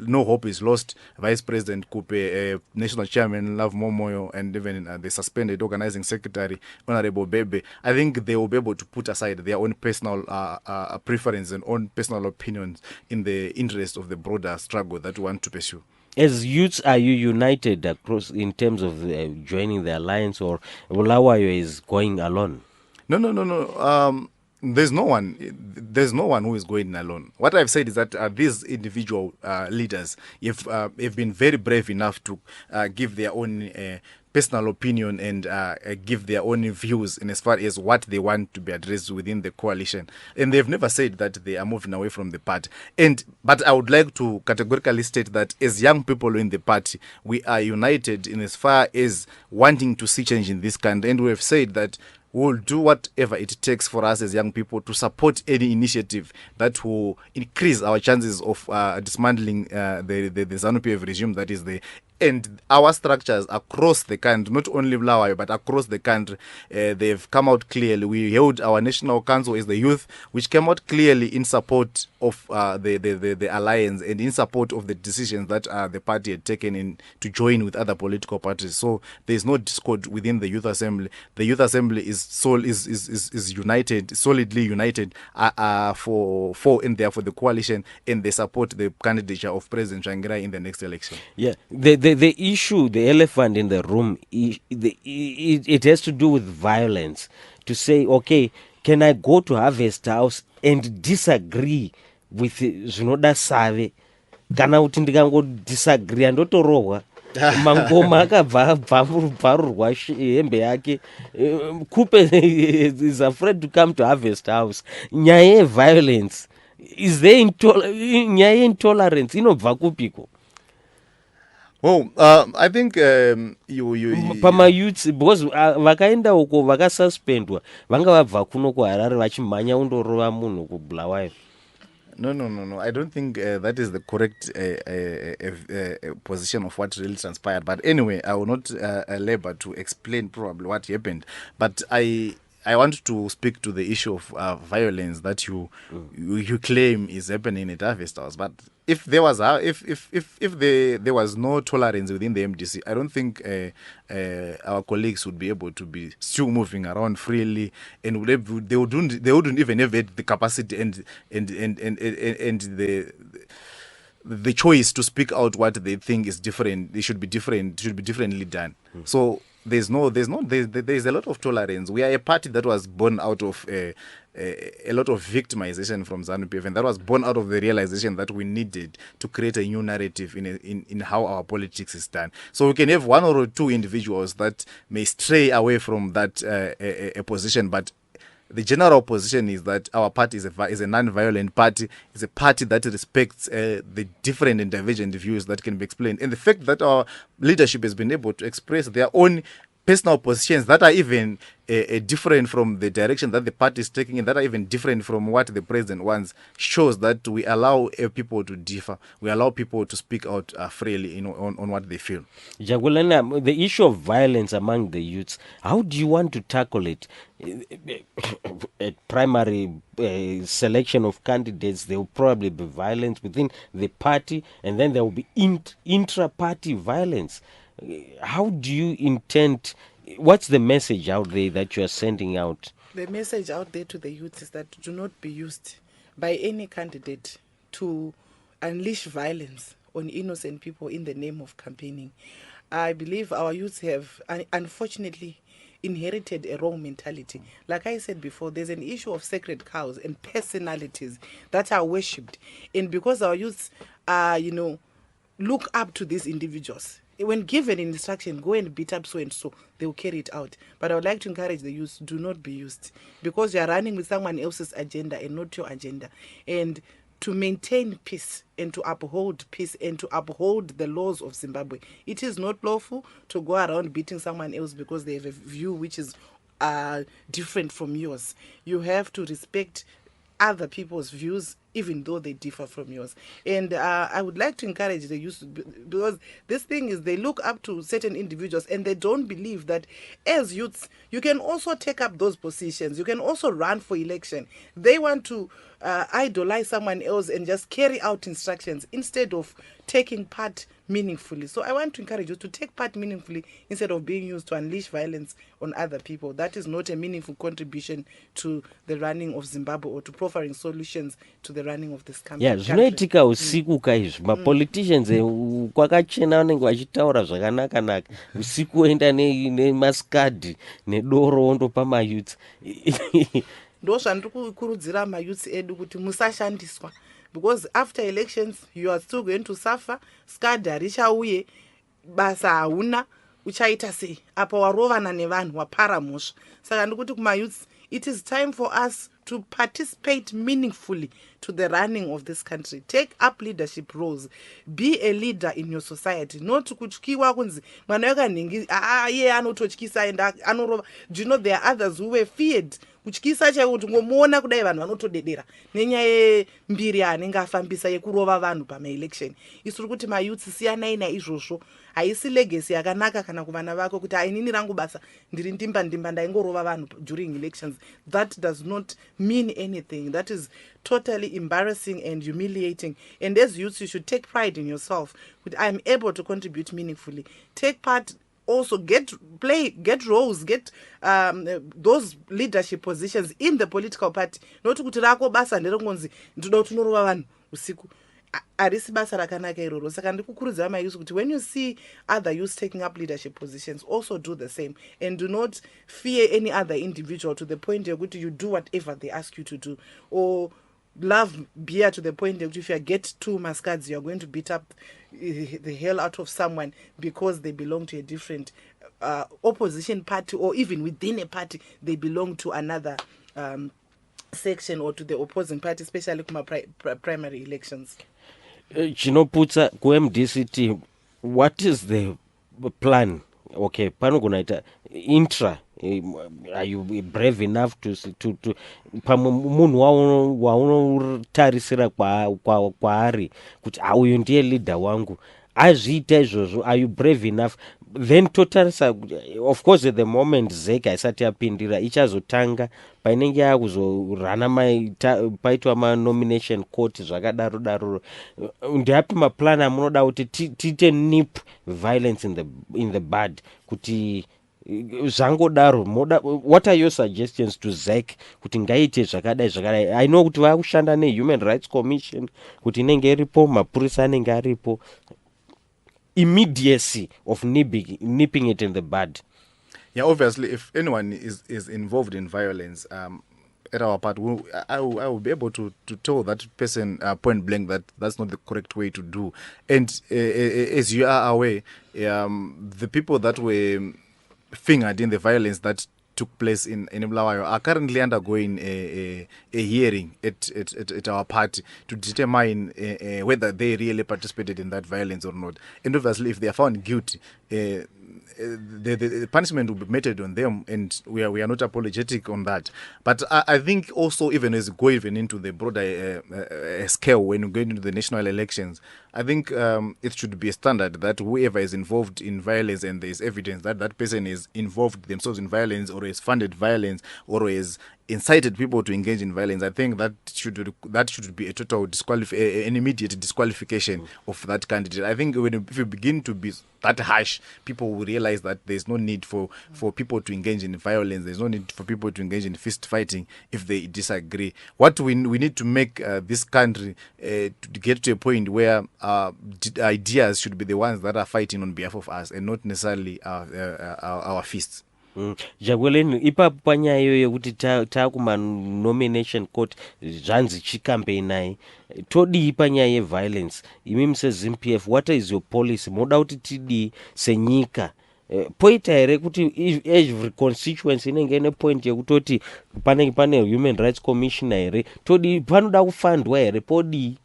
no hope is lost. Vice President Kupe, National Chairman Lovemore, and even the suspended organizing secretary, Honorable Bebe, I think they will be able to put aside their own personal preference and own personal opinions in the interest of the broader struggle that we want to pursue. As youths, are you united across in terms of joining the alliance, or Bulawayo is going alone? No. There's no one who is going alone. What I've said is that these individual leaders have been very brave enough to give their own personal opinion and give their own views in as far as what they want to be addressed within the coalition. And they've never said that they are moving away from the party. But I would like to categorically state that as young people in the party, we are united in as far as wanting to see change in this country. And we have said that we'll do whatever it takes for us as young people to support any initiative that will increase our chances of dismantling the ZANU-PF regime that is there. And our structures across the country, not only Bulawayo, but across the country, they've come out clearly. We held our National Council as the youth, which came out clearly in support of the alliance and in support of the decisions that the party had taken in to join with other political parties. So there's no discord within the Youth Assembly. The Youth Assembly is united, solidly united for in there for the coalition, and they support the candidature of President Tsvangirai in the next election. Yeah, the issue, the elephant in the room, it has to do with violence. To say, okay, can I go to Harvest House and disagree with Zvinoda Save? Kana kuti ndikango disagree andotorohwa mangoma akabvarurwa hembe yake. Kupe is afraid to come to Harvest House. Nyaya yeviolence, is there nyaya intolerance inobva kupiko? Well, I think pamayouths, because vakaenda uko vakasuspendwa vanga vabva kuno kuHarare vachimhanya undorova munhu kuBulawayo. No. I don't think that is the correct position of what really transpired. But anyway, I will not labor to explain probably what happened. But I want to speak to the issue of violence that you claim is happening at Harvest House. But if there was there was no tolerance within the MDC, I don't think our colleagues would be able to be still moving around freely, and they wouldn't even have had the capacity and the choice to speak out what they think is different. It should be differently done. So there's a lot of tolerance. We are a party that was born out of a lot of victimization from ZANU-PF, and that was born out of the realization that we needed to create a new narrative in how our politics is done. So we can have one or two individuals that may stray away from that a position, but the general position is that our party is a non-violent party. It's a party that respects the different and divergent views that can be explained. And the fact that our leadership has been able to express their own personal positions that are even different from the direction that the party is taking, and that are even different from what the president wants, shows that we allow people to differ. We allow people to speak out freely, on what they feel. Jaqueline, the issue of violence among the youths, how do you want to tackle it? At primary selection of candidates, there will probably be violence within the party, and then there will be intra-party violence. How do you intend? What's the message out there that you are sending out? The message out there to the youth is that do not be used by any candidate to unleash violence on innocent people in the name of campaigning. I believe our youth have, unfortunately, inherited a wrong mentality. Like I said before, there's an issue of sacred cows and personalities that are worshipped. And because our youth, look up to these individuals, when given instruction, go and beat up so and so, they will carry it out. But I would like to encourage the youth, do not be used, because you are running with someone else's agenda and not your agenda. And to maintain peace and to uphold peace and to uphold the laws of Zimbabwe, it is not lawful to go around beating someone else because they have a view which is different from yours. You have to respect other people's views even though they differ from yours. And I would like to encourage the youth, because this thing is they look up to certain individuals and they don't believe that as youths, you can also take up those positions. You can also run for election. They want to idolize someone else and just carry out instructions instead of taking part meaningfully. So I want to encourage you to take part meaningfully instead of being used to unleash violence on other people. That is not a meaningful contribution to the running of Zimbabwe or to proffering solutions to the running of this country. Yeah, zvinoitika usiku kaizvi mapoliticians kwakachena vanenge vachitaura zvakanaka naka usiku oenda nemaskadhi nedoro ondopa mayouth. Ndo zvandiri kukurudzira mayouth edu kuti musashandiswa, because after elections you are still going to suffer. Skadhi harichauye, basa hauna, uchaita sei apa warovana nevanhu wapara mhosva. Saka ndikuti kumayouth, it is time for us to participate meaningfully to the running of this country. Take up leadership roles. Be a leader in your society. Not kutyiwa kunzi mwana wekanhingi iye anototyisa and anorova. Do you know there are others who were feared? Kutyisa chaiwo kuti ngomuona kudai vanhu vanotodedera nenyaya yembiri anenge afambisa yekurova vanhu pamaelection. Isuri kuti mayouth siyanai naizvozvo. Haisi legacy yakanaka kana kuvana vako kuti inini rangu basa ndiri ndimba ndaingorova vanhu during elections. That does not mean anything. That is totally embarrassing and humiliating. And as youths, you should take pride in yourself. I am able to contribute meaningfully. Take part. Also get roles, get those leadership positions in the political party. Not kuti rako basa nderongonzi ndoda kuti unorova vanhu usiku. Arisi basa rakanaka iroro. Saka ndikukurudzira mayouth kuti when you see other youths taking up leadership positions, also do the same, and do not fear any other individual to the point that you do whatever they ask you to do, or love beer to the point that if you get 2 mascads, you are going to beat up the hell out of someone because they belong to a different opposition party, or even within a party they belong to another section or to the opposing party, especially primary elections. Chinoputsa ku MDC-T, what is the plan? Okay, panogonaita intra. Are you brave enough to munhu waunotarisira kwaari kuti uyu ndiye leader wangu azviita izvozvo? Are you brave enough? Then totarisa, of course at the moment zeka isati yapindira, ichazotanga painenge yakuzorana paitwa manomination court zvakadaro daroro. Ndiapi maplan amunoda kuti tiite nip violence in the bud kuti zvangodaro? What are your suggestions to ZEC kuti ngaite zvakadai? I know kuti vakushanda neHuman Rights Commission kuti inenge iripo, mapurisa anenge aripo. Immediacy of nipping it in the bud. Yeah, obviously, if anyone is involved in violence, at our part, I will be able to tell that person point blank that that's not the correct way to do. And as you are aware, the people that were fingered in the violence that took place in Bulawayo are currently undergoing a hearing at our party to determine whether they really participated in that violence or not. And obviously, if they are found guilty, the punishment will be meted on them, and we are not apologetic on that. But I think also, even as we go even into the broader scale, when we go into the national elections, I think it should be a standard that whoever is involved in violence and there is evidence that that person is involved themselves in violence or has funded violence or has incited people to engage in violence, I think that should be a total an immediate disqualification of that candidate. I think if you begin to be that harsh, people will realize that there's no need for people to engage in violence. There's no need for people to engage in fist fighting if they disagree. What we need to make this country to get to a point where ideas should be the ones that are fighting on behalf of us and not necessarily our fists. Jaqueline, ipapo panyaya iyoyo yekuti taakuma nomination court zvanzi chicampaign todii panyaya yeviolence? Imimi seZimPF, what is your policy? Moda kuti tidii senyika? Poita here kuti every constituency inenge ine point yekutoti panenge pane Human Rights Commissioner here, todii panoda kufandwa here, podii?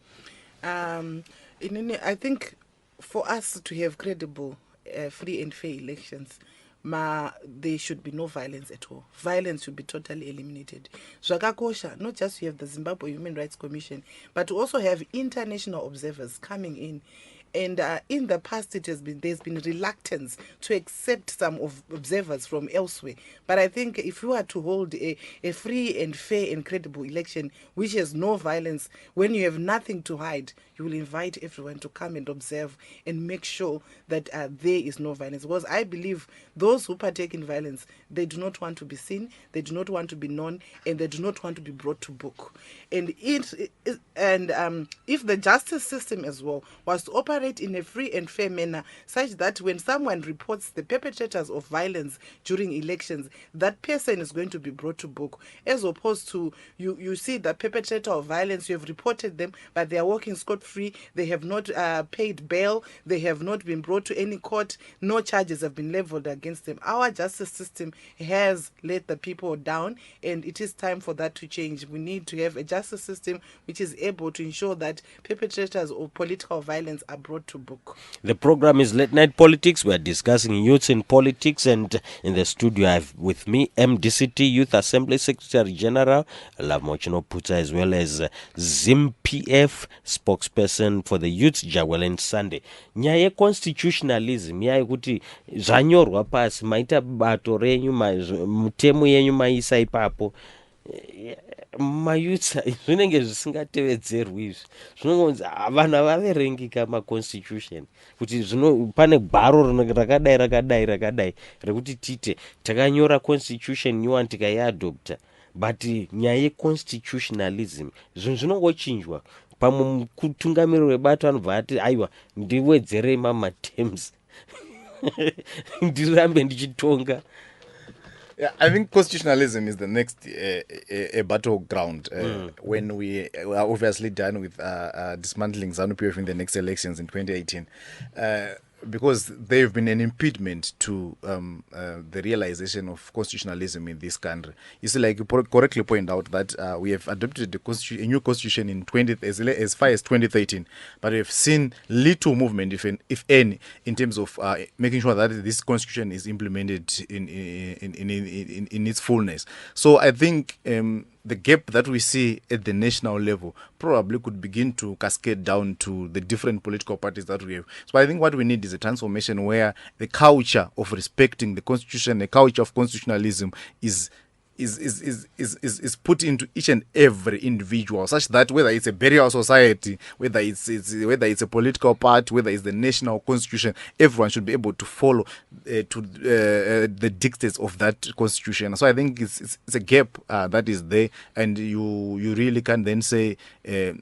I think for us to have credible, free and fair elections, there should be no violence at all. Violence should be totally eliminated. Zvakakosha, not just you have the Zimbabwe Human Rights Commission, but to also have international observers coming in. And in the past, there's been reluctance to accept some observers from elsewhere. But I think if you are to hold a free and fair and credible election, which has no violence, when you have nothing to hide, you will invite everyone to come and observe and make sure that there is no violence. Because I believe those who partake in violence, they do not want to be seen, they do not want to be known, and they do not want to be brought to book. And if the justice system as well was to operate in a free and fair manner, such that when someone reports the perpetrators of violence during elections, that person is going to be brought to book, as opposed to you see the perpetrator of violence, you have reported them, but they are walking scot-free, they have not paid bail, they have not been brought to any court, no charges have been leveled against them. Our justice system has let the people down, and it is time for that to change. We need to have a justice system which is able to ensure that perpetrators of political violence are brought to book. The program is Late Night Politics. We're discussing youths in politics, and in the studio I have with me MDC-T Youth Assembly Secretary General Lovemore Chinoputsa, as well as ZimPF spokesperson for the youths Jaqueline Sande. Nyaya constitutionalism nyaya kuti zvanyorwa pasi maita bato renyu mutemo yenyu maisa ipapo mayouth zvinenge zvisingatevedzerwi izvi zvinongonzi vanhu havaverengika maconstitution kuti pane gwaro rakadai rekuti tite takanyora constitution nyuwani tikaiadopta, but nyaya yeconstitutionalism zvinhu zvinongochinjwa pamwe kutungamiriro webato anobva ati aiwa ndiwedzerei mamaterms ndirambe ndichitonga. Yeah, I think constitutionalism is the next a battleground when we are obviously done with dismantling ZANU-PF in the next elections in 2018. Because there have been an impediment to the realization of constitutionalism in this country. You see, like you correctly point out that we have adopted a new constitution in as far as 2013, but we have seen little movement, if any, in terms of making sure that this constitution is implemented in its fullness. So I think the gap that we see at the national level probably could begin to cascade down to the different political parties that we have. So I think what we need is a transformation where the culture of respecting the constitution, the culture of constitutionalism is put into each and every individual, such that whether it's a burial society, whether it's a political party, whether it's the national constitution, everyone should be able to follow the dictates of that constitution. So I think it's a gap that is there, and you really can then say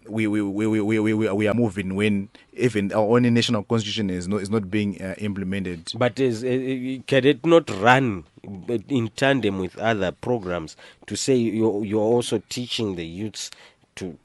we are moving when even our own national constitution is not being implemented. But can it not run in tandem with other programs to say you're also teaching the youths to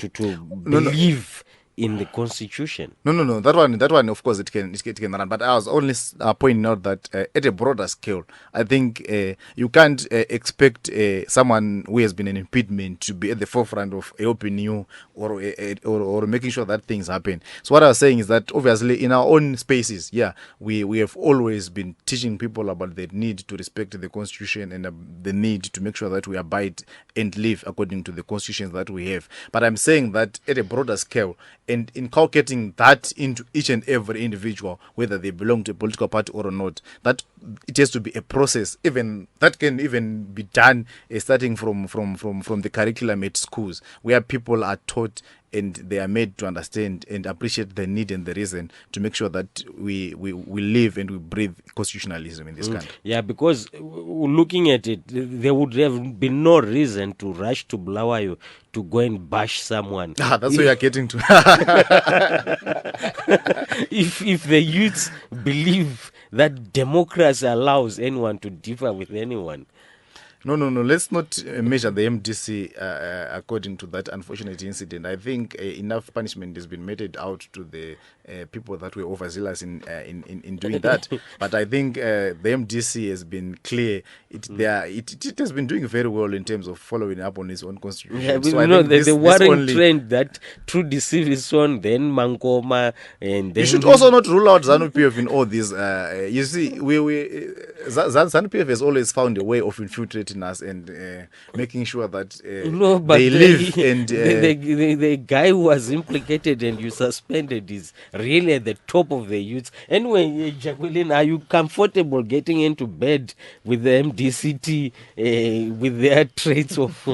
believe in the constitution? No. That one, of course, it can run. But I was only pointing out that at a broader scale, I think you can't expect someone who has been an impediment to be at the forefront of helping you or making sure that things happen. So what I was saying is that obviously in our own spaces, we have always been teaching people about the need to respect the constitution and the need to make sure that we abide and live according to the constitutions that we have. But I'm saying that at a broader scale, and inculcating that into each and every individual, whether they belong to a political party or not, that it has to be a process. Even that can even be done starting from the curriculum at schools, where people are taught and they are made to understand and appreciate the need and the reason to make sure that we live and we breathe constitutionalism in this country. Yeah, because looking at it, there would have been no reason to rush to Bulawayo to go and bash someone. That's where you're getting to. If the youths believe that democracy allows anyone to differ with anyone. No. Let's not measure the MDC according to that unfortunate incident. I think enough punishment has been meted out to the people that were overzealous in doing that. But I think the MDC has been clear. It has been doing very well in terms of following up on its own constitution. Yeah, so I think the worrying only trend that through the civil son, then Mankoma, and then you should also not rule out ZANU-PF in all these. You see, ZANU-PF has always found a way of infiltrating us and making sure that but they live and the guy who was implicated and you suspended is really at the top of the youth. Anyway, Jaqueline, are you comfortable getting into bed with the MDC-T with their traits of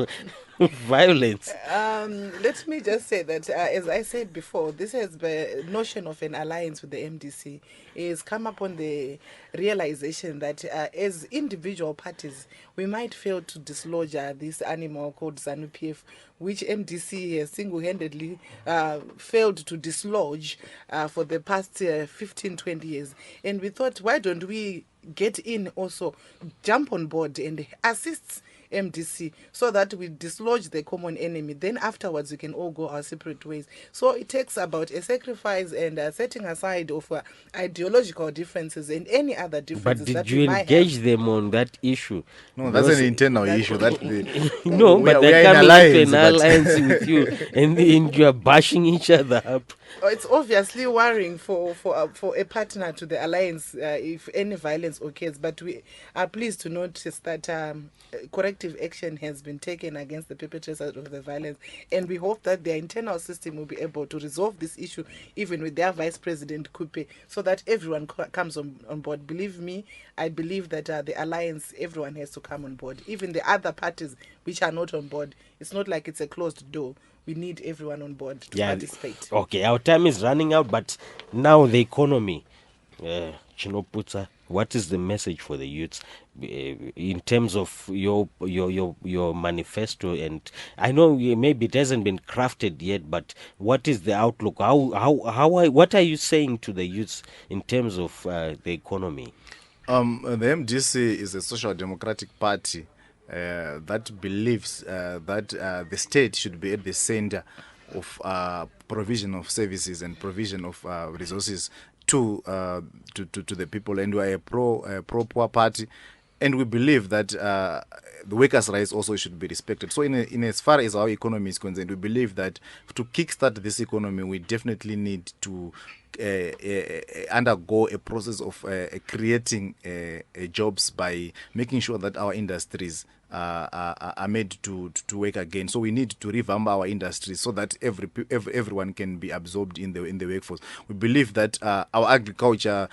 violence? Let me just say that, as I said before, this has the notion of an alliance with the MDC is come upon the realization that as individual parties, we might fail to dislodge this animal called ZANU-PF, which MDC has single-handedly failed to dislodge for the past 15, 20 years. And we thought, why don't we get in also, jump on board and assist MDC so that we dislodge the common enemy. Then afterwards we can all go our separate ways. So it takes about a sacrifice and setting aside of ideological differences and any other differences. But that did we you might engage have. them on that issue? no, that's an internal issue. No, we but are they're in coming alliance, into an but- alliance with you, and you are bashing each other up. It's obviously worrying for a partner to the alliance if any violence occurs, but we are pleased to notice that corrective action has been taken against the perpetrators of the violence, and we hope that their internal system will be able to resolve this issue even with their Vice President Coupe, so that everyone comes on board. Believe me, I believe that the alliance, everyone has to come on board, even the other parties which are not on board. It's not like it's a closed door. We need everyone on board to participate. Okay, our time is running out, but now the economy. Chinoputsa, what is the message for the youths in terms of your manifesto? And I know maybe it hasn't been crafted yet, but what is the outlook? What are you saying to the youths in terms of the economy? The MDC is a social democratic party that believes that the state should be at the center of provision of services and provision of resources to the people, and we are a pro-poor party, and we believe that the workers' rights also should be respected. So in as far as our economy is concerned, we believe that to kickstart this economy, we definitely need to undergo a process of creating jobs by making sure that our industries are made to work again. So we need to revamp our industries so that everyone can be absorbed in the workforce. We believe that our agricultural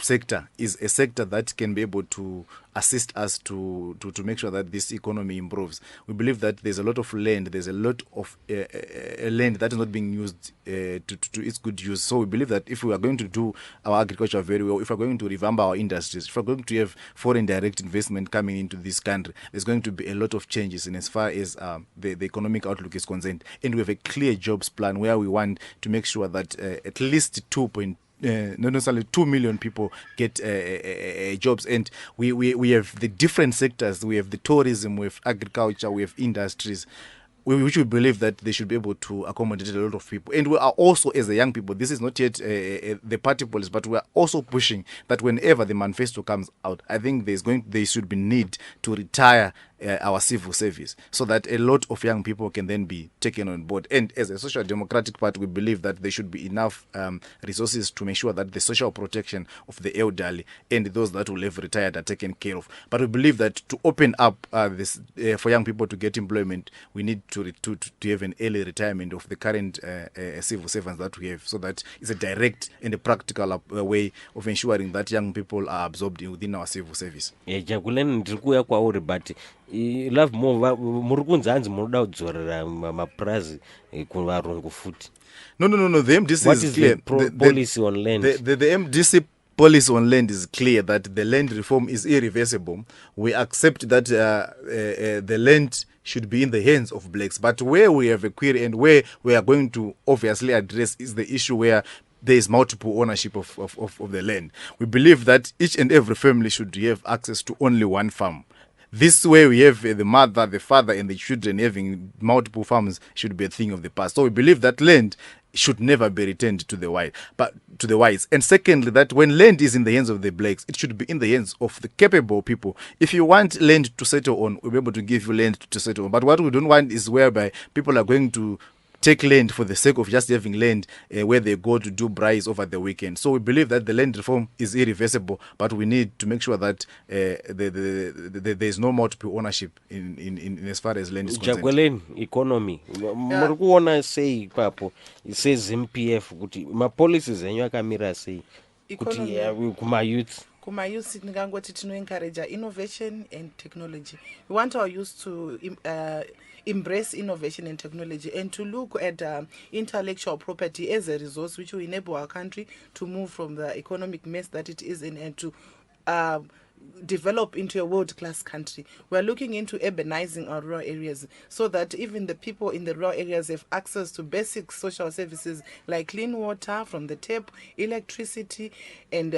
sector is a sector that can be able to assist us to make sure that this economy improves. We believe that there's a lot of land, there's a lot of land that is not being used to its good use. So we believe that if we are going to do our agriculture very well, if we're going to revamp our industries, if we're going to have foreign direct investment coming into this country, there's going to be a lot of changes in as far as the economic outlook is concerned. And we have a clear jobs plan where we want to make sure that at least 2 million people get jobs, and we have the different sectors. We have the tourism, we have agriculture, we have industries, which we believe that they should be able to accommodate a lot of people. And we are also, as a young people, this is not yet the party policy, but we are also pushing that whenever the manifesto comes out, I think there should be need to retire our civil service, so that a lot of young people can then be taken on board. And as a social democratic party, we believe that there should be enough resources to make sure that the social protection of the elderly and those that will have retired are taken care of. But we believe that to open up this for young people to get employment, we need to have an early retirement of the current civil servants that we have, so that it's a direct and a practical way of ensuring that young people are absorbed within our civil service. Jaqueline, ndiri kuuya kwauri but Lovemore muri kunzanzi munoda kudzorera mapurazi kuvarungu futi. No. The MDC What is clear. The policy on land? The MDC policy on land is clear that the land reform is irreversible. We accept that the land should be in the hands of blacks. But where we have a query and where we are going to obviously address is the issue where there is multiple ownership of the land. We believe that each and every family should have access to only one farm. this way we have the mother, the father, and the children having multiple farms should be a thing of the past. So we believe that land should never be returned to the white, but to the whites. And secondly, that when land is in the hands of the blacks, it should be in the hands of the capable people. If you want land to settle on, we'll be able to give you land to settle on. But what we don't want is whereby people are going to take land for the sake of just having land where they go to do braais over the weekend. So we believe that the land reform is irreversible, but we need to make sure that there is no multiple ownership in as far as land is concerned. Jaqueline, economy. Muri kuona sei ipapo says ZimPF kuti ma policies enyu akamira sei kuti kuma youth kuma-youth ndingangoti tinoencourage innovation and technology. We want our youth to embrace innovation and technology and to look at intellectual property as a resource which will enable our country to move from the economic mess that it is in and to develop into a world-class country. We are looking into urbanizing our rural areas so that even the people in the rural areas have access to basic social services like clean water from the tap, electricity, and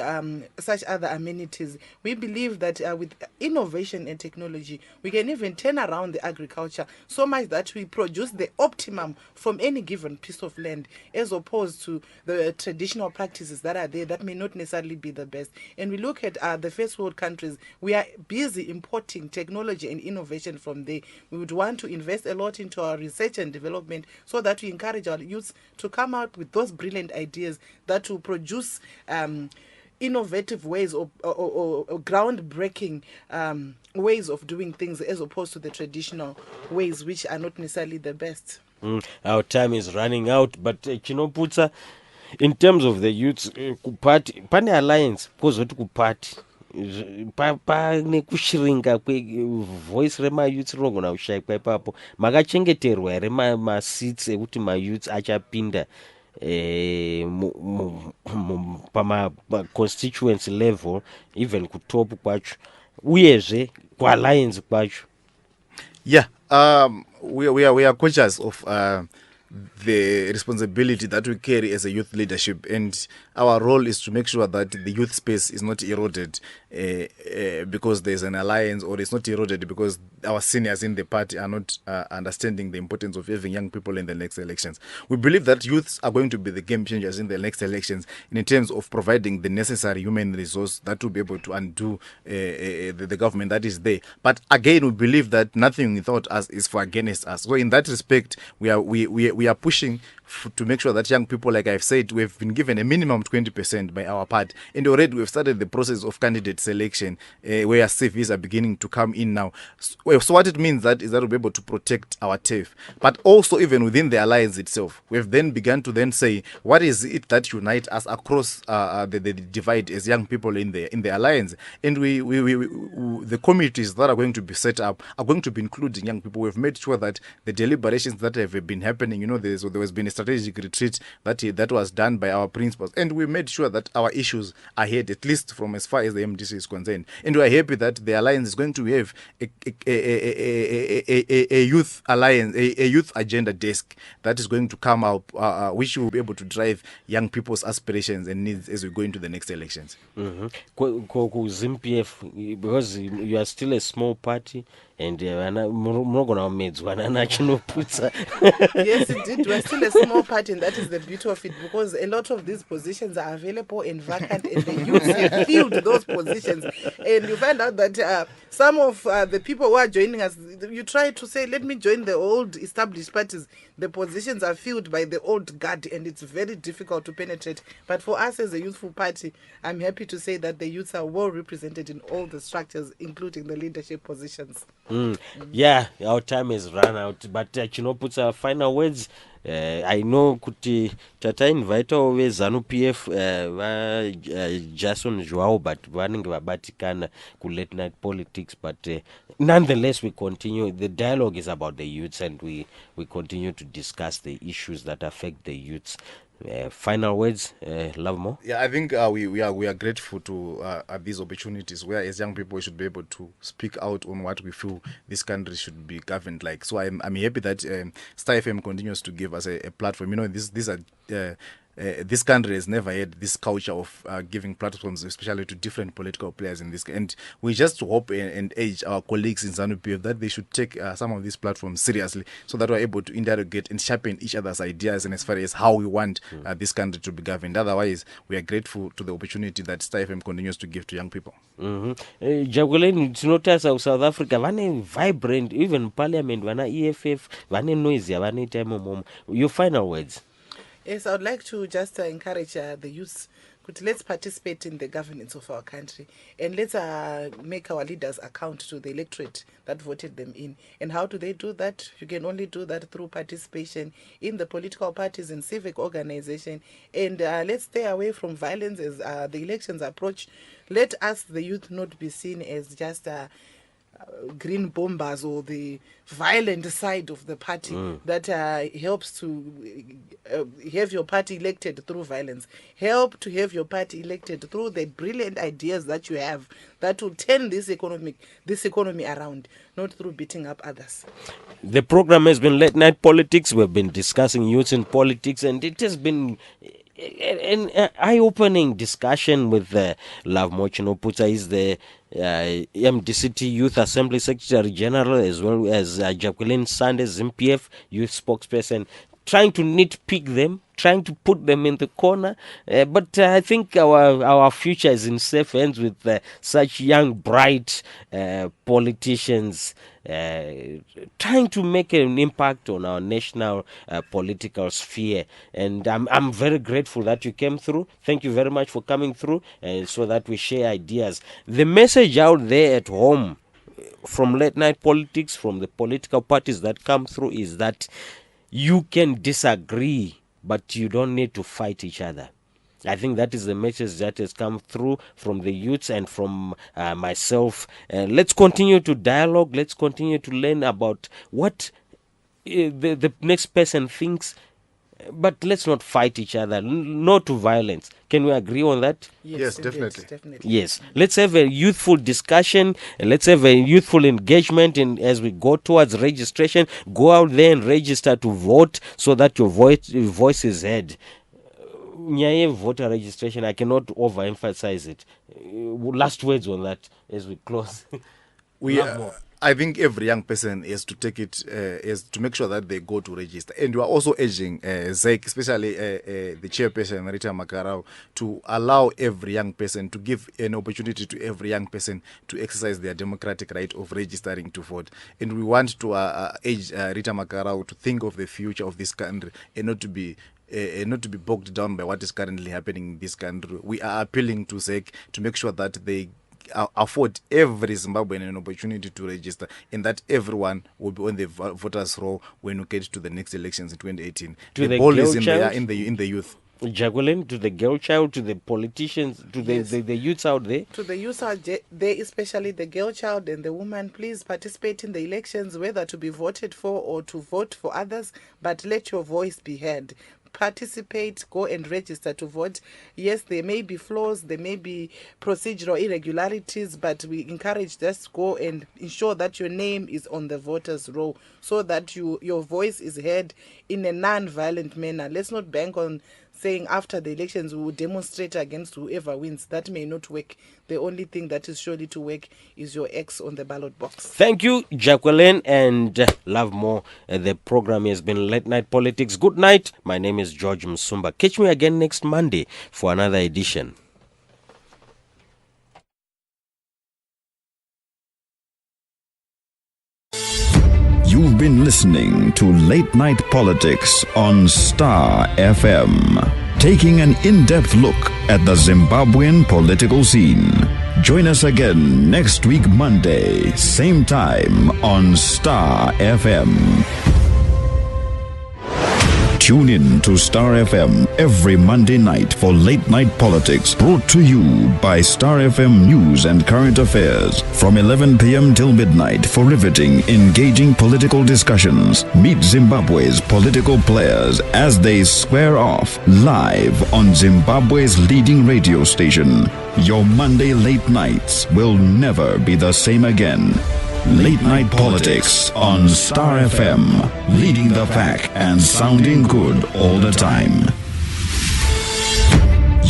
such other amenities. We believe that with innovation and technology, we can even turn around the agriculture so much that we produce the optimum from any given piece of land, as opposed to the traditional practices that are there that may not necessarily be the best. And we look at the first world countries. We are busy importing technology and innovation from there. We would want to invest a lot into our research and development so that we encourage our youths to come out with those brilliant ideas that will produce innovative ways or groundbreaking ways of doing things, as opposed to the traditional ways which are not necessarily the best. Our time is running out, but Chinoputsa, in terms of the youths, kupati pane alliance kozoti kupati pane kushiringa kwevoice remayouth rinogona kushaikwa ipapo. Makachengeterwa here maseats ekuti mayouth achapinda pama-constituency level, even kutop kwacho, uyezve kualliance kwacho? Yeah, we are conscious of the responsibility that we carry as a youth leadership, and our role is to make sure that the youth space is not eroded because there's an alliance, or it's not eroded because our seniors in the party are not understanding the importance of having young people in the next elections. We believe that youths are going to be the game changers in the next elections in terms of providing the necessary human resource that will be able to undo the government that is there. But again, we believe that nothing without us is for against us. So in that respect, we are pushing to make sure that young people, like I've said, we've been given a minimum 20% by our party, and already we've started the process of candidate selection where CVs are beginning to come in now. So what it means is that we'll be able to protect our turf, but also even within the alliance itself, we've then begun to then say, what is it that unites us across the divide as young people in the alliance? And the committees that are going to be set up are going to be including young people. We've made sure that the deliberations that have been happening, there has been a strategic retreat that was done by our principals, and we made sure that our issues are heard, at least from as far as the MDC is concerned. And we are happy that the alliance is going to have a youth alliance, a youth agenda desk that is going to come up, which will be able to drive young people's aspirations and needs as we go into the next elections. ZimPF, because you are still a small party, and Chinoputsa. Yes, indeed, we're still a small party, and that is the beauty of it, because a lot of these positions are available and vacant, and the youth have filled those positions. And you find out that some of the people who are joining us, you try to say, let me join the old established parties. The positions are filled by the old guard, and it's very difficult to penetrate. But for us as a youthful party, I'm happy to say that the youths are well represented in all the structures, including the leadership positions. Yeah, our time has run out, but Chinoputsa, final words. I know kuti tata invite ove ZANU-PF Jason Joao, but vanenge vabatikana ku late night politics, but nonetheless we continue. The dialogue is about the youths, and we continue to discuss the issues that affect the youths. Final words, Lovemore? Yeah, I think we are grateful to these opportunities where, as young people, we should be able to speak out on what we feel this country should be governed like. So I'm happy that StarFM continues to give us a platform. These are this country has never had this culture of giving platforms, especially to different political players in this. And we just hope and urge our colleagues in ZimPF that they should take some of these platforms seriously, so that we're able to interrogate and sharpen each other's ideas and as far as how we want this country to be governed. Otherwise, we are grateful to the opportunity that StarFM continues to give to young people. Jaqueline, it's not as South Africa, one vibrant, even parliament, one EFF, one noisy, one time. Your final words. Yes, I would like to just encourage the youth. Let's participate in the governance of our country, and let's make our leaders account to the electorate that voted them in. And how do they do that? You can only do that through participation in the political parties and civic organization. And let's stay away from violence as the elections approach. Let us, the youth, not be seen as just green bombers or the violent side of the party that helps to have your party elected through violence. Help to have your party elected through the brilliant ideas that you have that will turn this economy around, not through beating up others. The program has been Late Night Politics. We've been discussing youth in politics, and it has been an eye-opening discussion with Lovemore Chinoputsa. Is the MDC-T Youth Assembly Secretary General, as well as Jaqueline Sande, ZimPF Youth Spokesperson, trying to nitpick them, trying to put them in the corner. But I think our future is in safe hands with such young, bright politicians trying to make an impact on our national political sphere. And I'm very grateful that you came through. Thank you very much for coming through, so that we share ideas. The message out there at home from Late Night Politics, from the political parties that come through, is that you can disagree, but you don't need to fight each other. I think that is the message that has come through from the youths and from myself. Let's continue to dialogue. Let's continue to learn about what the next person thinks, but let's not fight each other. No to violence. Can we agree on that? Yes, definitely. Yes. Let's have a youthful discussion. Let's have a youthful engagement as we go towards registration. Go out there and register to vote so that your voice is heard. Nyaye voter registration, I cannot overemphasize it. Last words on that as we close. I think every young person is to take it, is to make sure that they go to register. And we are also urging ZEC, especially the chairperson, Rita Makarau, to allow every young person, to give an opportunity to every young person to exercise their democratic right of registering to vote. And we want to urge Rita Makarau to think of the future of this country and not to be bogged down by what is currently happening in this country. We are appealing to ZEC to make sure that they afford every Zimbabwean an opportunity to register, and that everyone will be on the voters' roll when we get to the next elections in 2018. The ball is in the youth. Jaqueline, to the girl child, to the politicians, to the youths out there? To the youths out there, especially the girl child and the woman, please participate in the elections, whether to be voted for or to vote for others, but let your voice be heard. Participate, go and register to vote. Yes, there may be flaws, there may be procedural irregularities, but we encourage just go and ensure that your name is on the voters' roll so that your voice is heard in a non-violent manner. Let's not bank on saying after the elections we will demonstrate against whoever wins. That may not work. The only thing that is surely to work is your X on the ballot box. Thank you, Jaqueline and Lovemore. The program has been Late Night Politics. Good night. My name is George Msumba. Catch me again next Monday for another edition. You've been listening to Late Night Politics on Star FM, taking an in-depth look at the Zimbabwean political scene. Join us again next week, Monday, same time on Star FM. Tune in to Star FM every Monday night for Late Night Politics, brought to you by Star FM News and Current Affairs. From 11 p.m. till midnight for riveting, engaging political discussions. Meet Zimbabwe's political players as they square off live on Zimbabwe's leading radio station. Your Monday late nights will never be the same again. Late Night Politics on Star FM, leading the pack and sounding good all the time.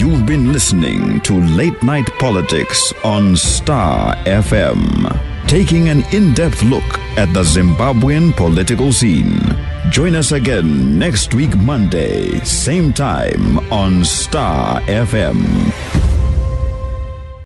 You've been listening to Late Night Politics on Star FM, taking an in-depth look at the Zimbabwean political scene. Join us again next week, Monday, same time on Star FM.